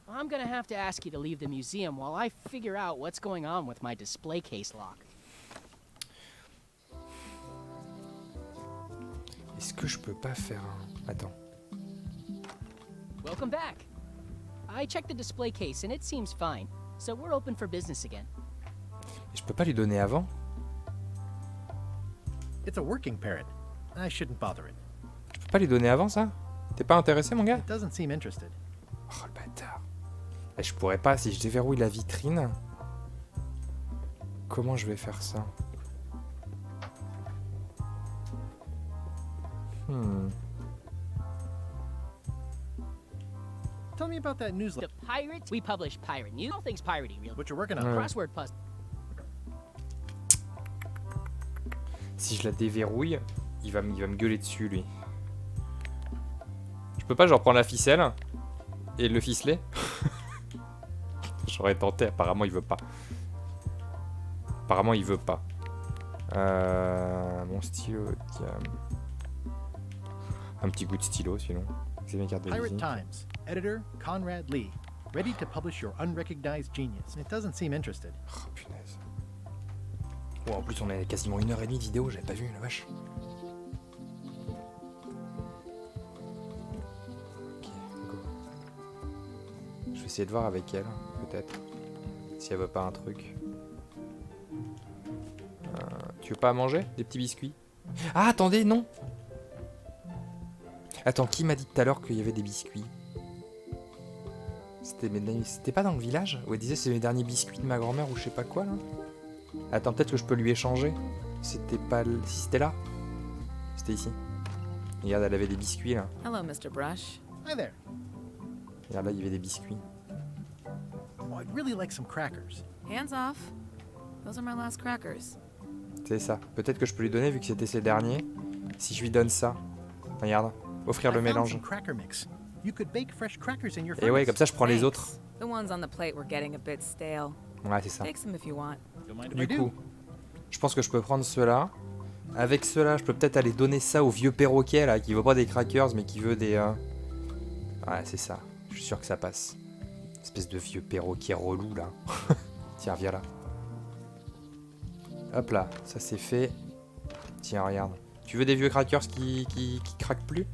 I'm gonna have to ask you to leave the museum while I figure out what's going on with my display case lock. Est-ce que je peux pas faire un... Attends. Welcome back. I checked the display case and it seems fine, so we're open for business again. Je peux pas lui donner avant? It's a working parrot. I shouldn't bother it. Je peux pas lui donner avant ça? T'es pas intéressé, mon gars? It doesn't seem interested. Oh le bâtard. Et je pourrais pas, si je déverrouille la vitrine. Comment je vais faire ça? Tell me about that newsletter. The Pirate? We publish pirate news. All things piratey, really. What you're working on. Crossword puzzle. Si je la déverrouille, il va me gueuler dessus, lui. Je peux pas genre prendre la ficelle et le ficeler? J'aurais tenté, apparemment il veut pas. Mon stylo, tiens. Un petit goût de stylo sinon. C'est mes cartes de Pirate visite. Times. Editor Conrad Lee. Ready to publish your unrecognized genius. It doesn't seem interested. Oh punaise. Oh, en plus on a quasiment 1h30 de vidéo, j'avais pas vu, la vache. Ok, go. Je vais essayer de voir avec elle, peut-être. Si elle veut pas un truc. Tu veux pas à manger? Des petits biscuits? Ah, attendez, non! Attends, qui m'a dit tout à l'heure qu'il y avait des biscuits? C'était pas dans le village? Où elle disait c'est mes derniers biscuits de ma grand-mère ou je sais pas quoi, là? Attends, peut-être que je peux lui échanger. C'était pas... Si c'était là? C'était ici. Regarde, elle avait des biscuits, là. Hello, Mr. Brush. Hi there. Regarde, là, il y avait des biscuits. Oh, I'd really like some crackers. Hands off. Those are my last crackers. C'est ça. Peut-être que je peux lui donner, vu que c'était ses derniers. Si je lui donne ça. Regarde. Offrir le mélange. Et ouais, comme ça, je prends les autres. The ones on the plate were getting a bit stale. Ouais, c'est ça. Take some if you want. Du coup, je pense que je peux prendre ceux-là. Avec ceux-là, je peux peut-être aller donner ça au vieux perroquet, là, qui veut pas des crackers, mais qui veut des... Ouais, c'est ça. Je suis sûr que ça passe. Espèce de vieux perroquet relou, là. Tiens, viens là. Hop là, ça c'est fait. Tiens, regarde. Tu veux des vieux crackers qui craquent plus?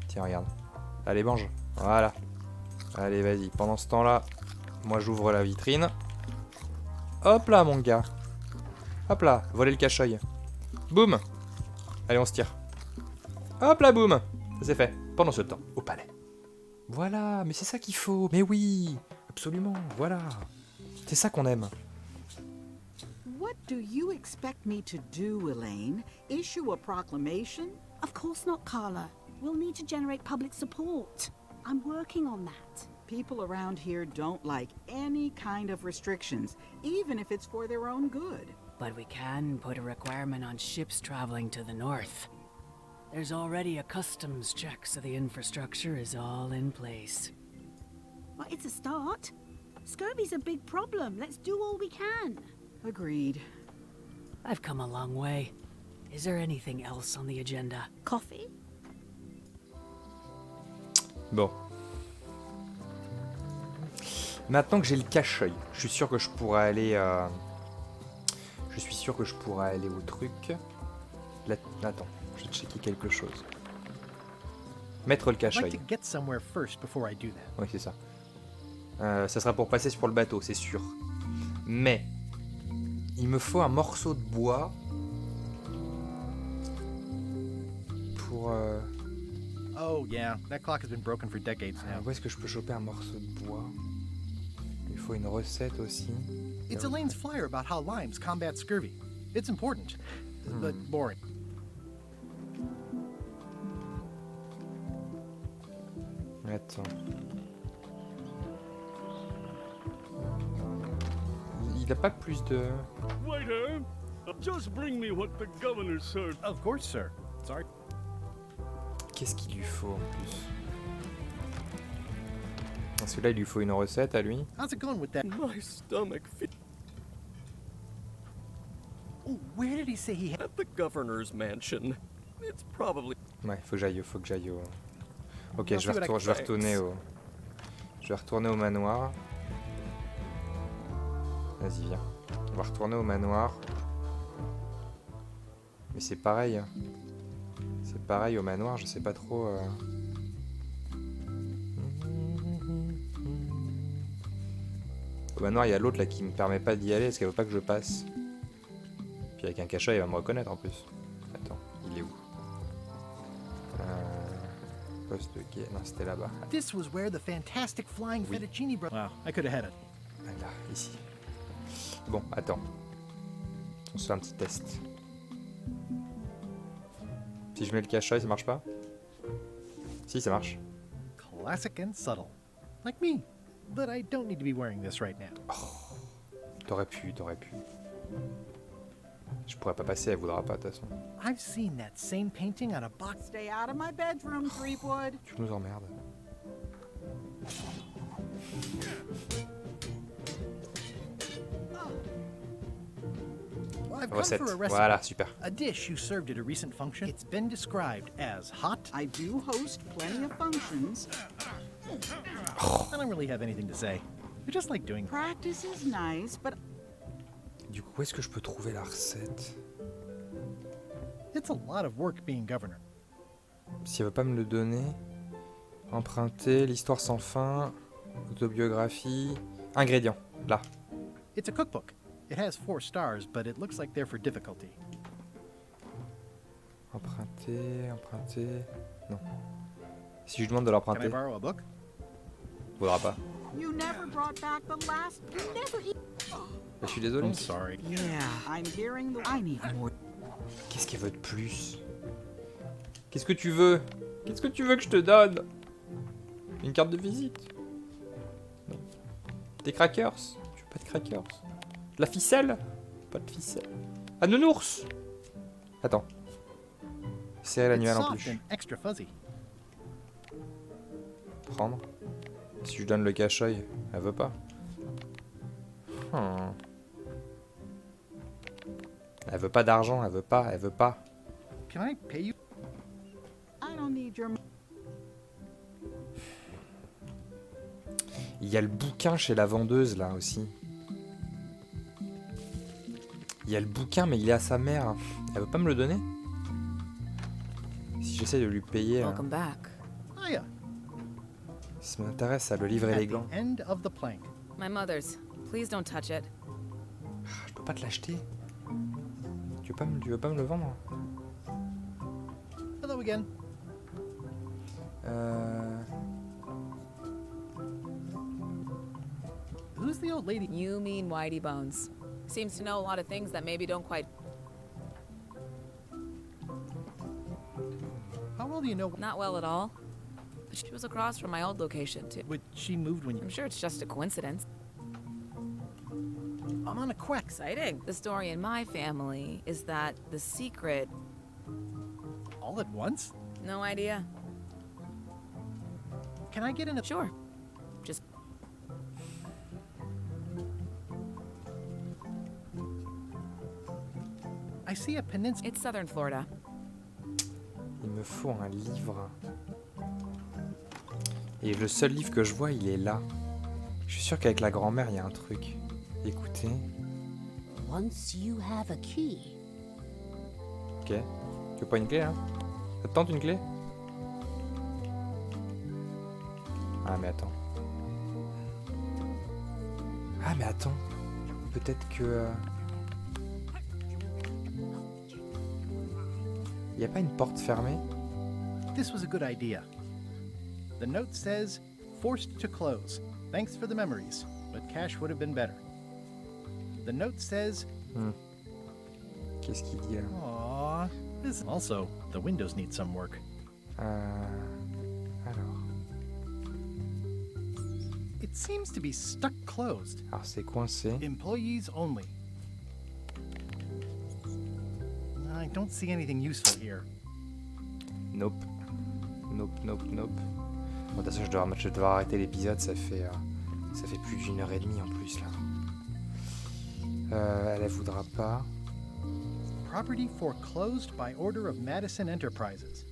Tiens, regarde. Allez, mange. Voilà. Allez, vas-y. Pendant ce temps-là, moi j'ouvre la vitrine. Hop là, mon gars. Hop là, voler le cache-œil. Boum. Allez, on se tire. Hop là, boum. Ça c'est fait. Pendant ce temps, au palais. Voilà, mais c'est ça qu'il faut. Mais oui, absolument, voilà. C'est ça qu'on aime. What do you expect me to do, Elaine? Issue a proclamation? Of course not, Carla. We'll need to generate public support. I'm working on that. People around here don't like any kind of restrictions, even if it's for their own good. But we can put a requirement on ships traveling to the north. There's already a customs check, so the infrastructure is all in place. Well, it's a start. Scurvy's a big problem. Let's do all we can. Agreed. I've come a long way. Is there anything else on the agenda? Coffee? Bon. Maintenant que j'ai le cache-œil, je suis sûr que je pourrais aller... Je suis sûr que je pourrais aller au truc. Là, attends, je vais checker quelque chose. Mettre le cache-œil. Oui, c'est ça. Ça sera pour passer sur le bateau, c'est sûr. Mais... Il me faut un morceau de bois pour... Oh, yeah, that clock has been broken for decades now. Où est-ce que je peux choper un morceau de bois? Il faut une recette aussi. It's Elaine's flyer about how limes combat scurvy. It's important, but boring. Attends. Il a pas plus de... Waiter, just bring me what the governor served. Of course, sir. Sorry. Qu'est-ce qu'il lui faut en plus? Parce que là, il lui faut une recette à lui. How's it going with that? My stomach Oh, where did he say he had? At the governor's mansion. It's probably... Ouais, faut que j'aille au... Ok, I'll je vais retourner au... Je vais retourner au manoir. Vas-y, viens. On va retourner au manoir. Mais c'est pareil. Hein. C'est pareil au manoir, je sais pas trop... Au manoir, il y a l'autre là qui me permet pas d'y aller parce qu'elle veut pas que je passe. Puis avec un cachet, il va me reconnaître en plus. Attends, il est où? Poste de guet. Non, c'était là-bas. This was where the fantastic flying fettuccine bro. Wow, I could have had it. Là, ici. Bon, attends. On se fait un petit test. Si je mets le cachet, ça marche pas? Si, ça marche. Classic and subtle. Like me. But I don't need to be wearing this right now. Oh, t'aurais pu. Je pourrais pas passer, elle voudra pas de toute façon. I've seen that same painting on a box. Stay out of my bedroom, Threepwood. Tu nous emmerdes. Well, I've come Recette. for a recipe. Voilà, super. A dish you served at a recent function. It's been described as hot. I do host plenty of functions. I don't really have anything to say. I just like doing Practice is nice, but Du coup, où est-ce que je peux trouver la recette? It's a lot of work being governor. Si elle veut pas me le donner. Emprunter, l'histoire sans fin, autobiographie, ingrédients, là. It's a cookbook. It has 4 stars, but it looks like they're for difficulty. Emprunter. Non. Si je demande de Can I l'emprunter, borrow a book? faudra pas. you never brought back the last. You never. Je suis désolé. I'm sorry. Yeah, I'm hearing the. I need more. Qu'est-ce qu'elle veut de plus? Qu'est-ce que tu veux? Qu'est-ce que tu veux que je te donne? Une carte de visite? Non. Des crackers? Tu veux pas de crackers? De la ficelle? Pas de ficelle. Un nounours? Attends. Serrer l'animal It's en soft plus. and extra fuzzy. Prendre. Si je donne le cache-œil, elle veut pas. Elle veut pas d'argent, elle veut pas. Can I pay you? I don't need your. Il y a le bouquin chez la vendeuse là aussi. Il y a le bouquin mais il est à sa mère. Elle veut pas me le donner? Si j'essaie de lui payer... Welcome back. Oh yeah. Ça m'intéresse ça, le livre At élégant. the end of the plank. My mother's. Please don't touch it. Je peux pas te l'acheter. Tu veux pas me le vendre? Hello again. Who's the old lady? You mean Whitey Bones. Seems to know a lot of things that maybe don't quite... How well do you know? Not well at all. But she was across from my old location, too. But she moved when you... I'm sure it's just a coincidence. I'm on a quack. Exciting. The story in my family is that the secret... All at once? No idea. Can I get in a... Sure. Just... I see a peninsula. It's southern Florida. Il me faut un livre. Et le seul livre que je vois, il est là. Je suis sûr qu'avec la grand-mère, il y a un truc. Écoutez. Once you have a key. Ok. Tu veux pas une clé, hein? Ça te tente une clé? Ah, mais attends. Ah, mais attends. Peut-être que... Y a pas une porte fermée? This was a good idea. The note says, forced to close. Thanks for the memories, but cash would have been better. The note says... Qu'est-ce qu'il dit là? Aww. This... Also, the windows need some work. Alors... It seems to be stuck closed. Alors c'est coincé. Employees only. I don't see anything useful here. Nope. Nope. Bon, de toute façon, je dois devoir arrêter l'épisode, ça fait plus d'1h30 en plus là. Elle voudra pas. Property foreclosed by order of Madison Enterprises.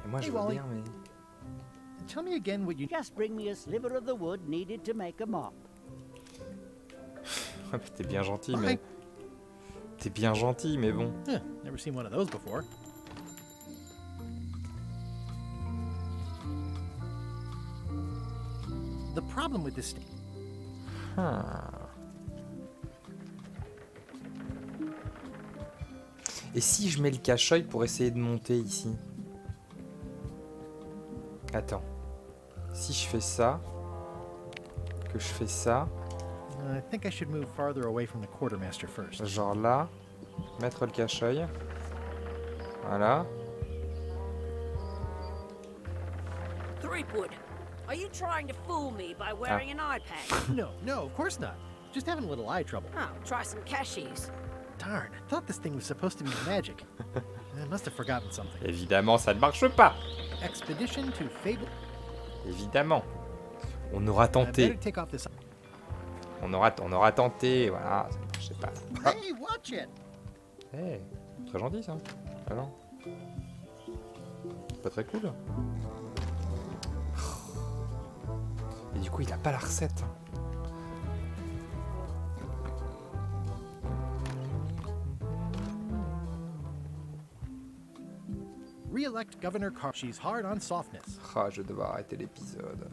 Et moi, je veux bien, mais... Tell me again what you... Just bring me a sliver of the wood needed to make a mop. T'es bien gentil, mais... T'es bien gentil, mais bon. Never seen one of those before. The problem with this... Et si je mets le cache-œil pour essayer de monter ici? Attends. Si je fais ça... Que je fais ça... I think I should move farther away from the quartermaster first. Genre là, mettre le cache-œil. Voilà. Threepwood, are you trying to fool me by wearing an eye patch? No, of course not. Just having a little eye trouble. Oh, try some cashews. Darn, I thought this thing was supposed to be magic. I must have forgotten something. Évidemment, ça ne marche pas. Expedition to Fable. Évidemment. On aura tenté. On aura tenté, voilà, ça ne marchait pas. Hey, watch it. Hey, très gentil ça. Alors, pas très cool. Et du coup, il a pas la recette. Re-elect Governor Carr. She's hard on softness. Ah, je vais devoir arrêter l'épisode.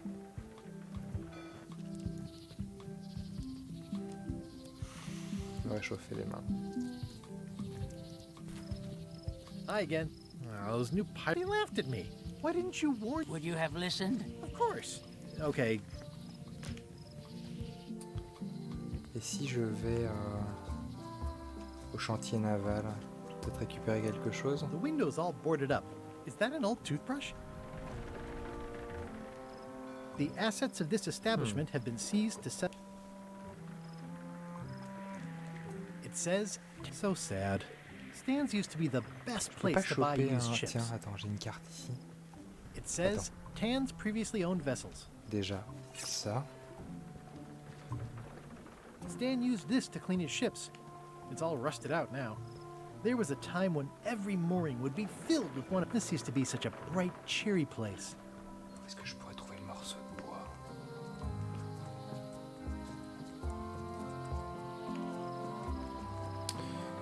Réchauffer les mains. Hi again. Those new pirates laughed at me. Why didn't you warn? Would you have listened? Of course. Okay. Et si je vais au chantier naval, peut-être récupérer quelque chose? The window's all boarded up. Is that an old toothbrush? The assets of this establishment have been seized to set. It says, so sad. Stan's used to be the best place to buy used ships. Tiens, attends, j'ai une carte ici. It says, Tan's previously owned vessels. Déjà, ça. Stan used this to clean his ships. It's all rusted out now. There was a time when every mooring would be filled with one. This used to be such a bright, cheery place. Est-ce que je pourrais trouver le morceau de bois?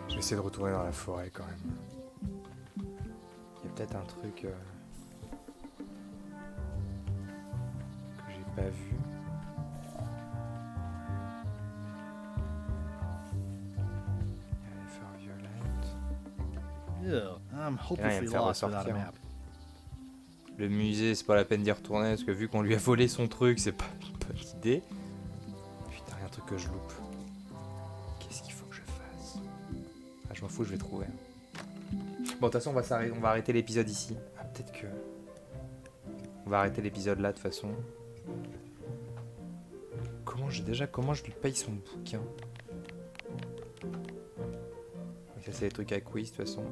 Je vais essayer de retourner dans la forêt quand même. Il y a peut-être un truc que j'ai pas vu. Il y a les fleurs violettes. I'm hopelessly lost without a map. Le musée, c'est pas la peine d'y retourner parce que vu qu'on lui a volé son truc, c'est pas une bonne idée. Putain, il y a un truc que je loupe. Qu'est-ce qu'il faut que je fasse? Ah, je m'en fous, je vais trouver. Bon, de toute façon, on va arrêter l'épisode ici. Ah, peut-être que... On va arrêter l'épisode là, de toute façon. Comment je lui paye son bouquin? Ça, c'est les trucs à quiz, de toute façon.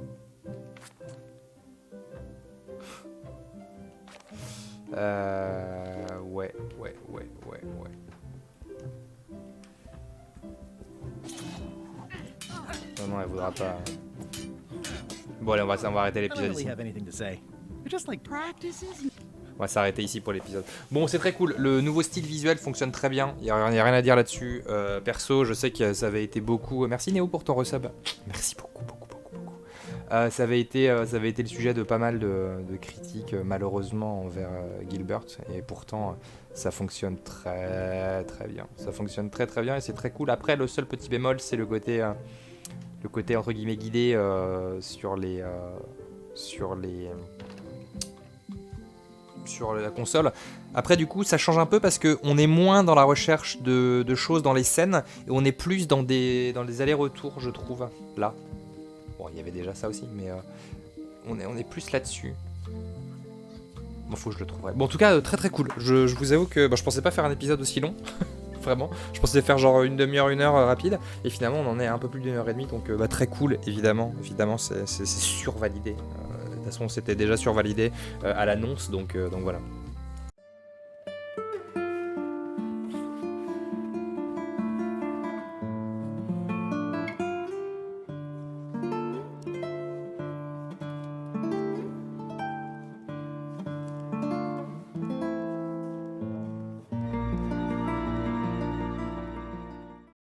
Ouais. Non, elle voudra pas. Bon, allez, on va arrêter l'épisode ici. On va s'arrêter ici pour l'épisode. Bon, c'est très cool. Le nouveau style visuel fonctionne très bien. Il n'y a rien à dire là-dessus. Perso, je sais que ça avait été beaucoup. Merci Néo pour ton resub. Merci beaucoup. Ça avait été le sujet de pas mal de critiques, malheureusement, envers Gilbert. Et pourtant, ça fonctionne très très bien. Ça fonctionne très très bien et c'est très cool. Après, le seul petit bémol, c'est le côté entre guillemets guidé sur la console. Après, du coup, ça change un peu parce qu'on est moins dans la recherche de choses dans les scènes et on est plus dans des allers-retours, je trouve, là. Bon, il y avait déjà ça aussi, mais on est plus là-dessus. Bon, faut que je le trouverai. Bon, en tout cas, très très cool. Je vous avoue que je pensais pas faire un épisode aussi long. Vraiment. Je pensais faire genre une demi-heure, une heure rapide. Et finalement, on en est à un peu plus d'une heure et demie. Donc, très cool, évidemment. Évidemment, c'est survalidé. De toute façon, c'était déjà survalidé à l'annonce. Donc voilà.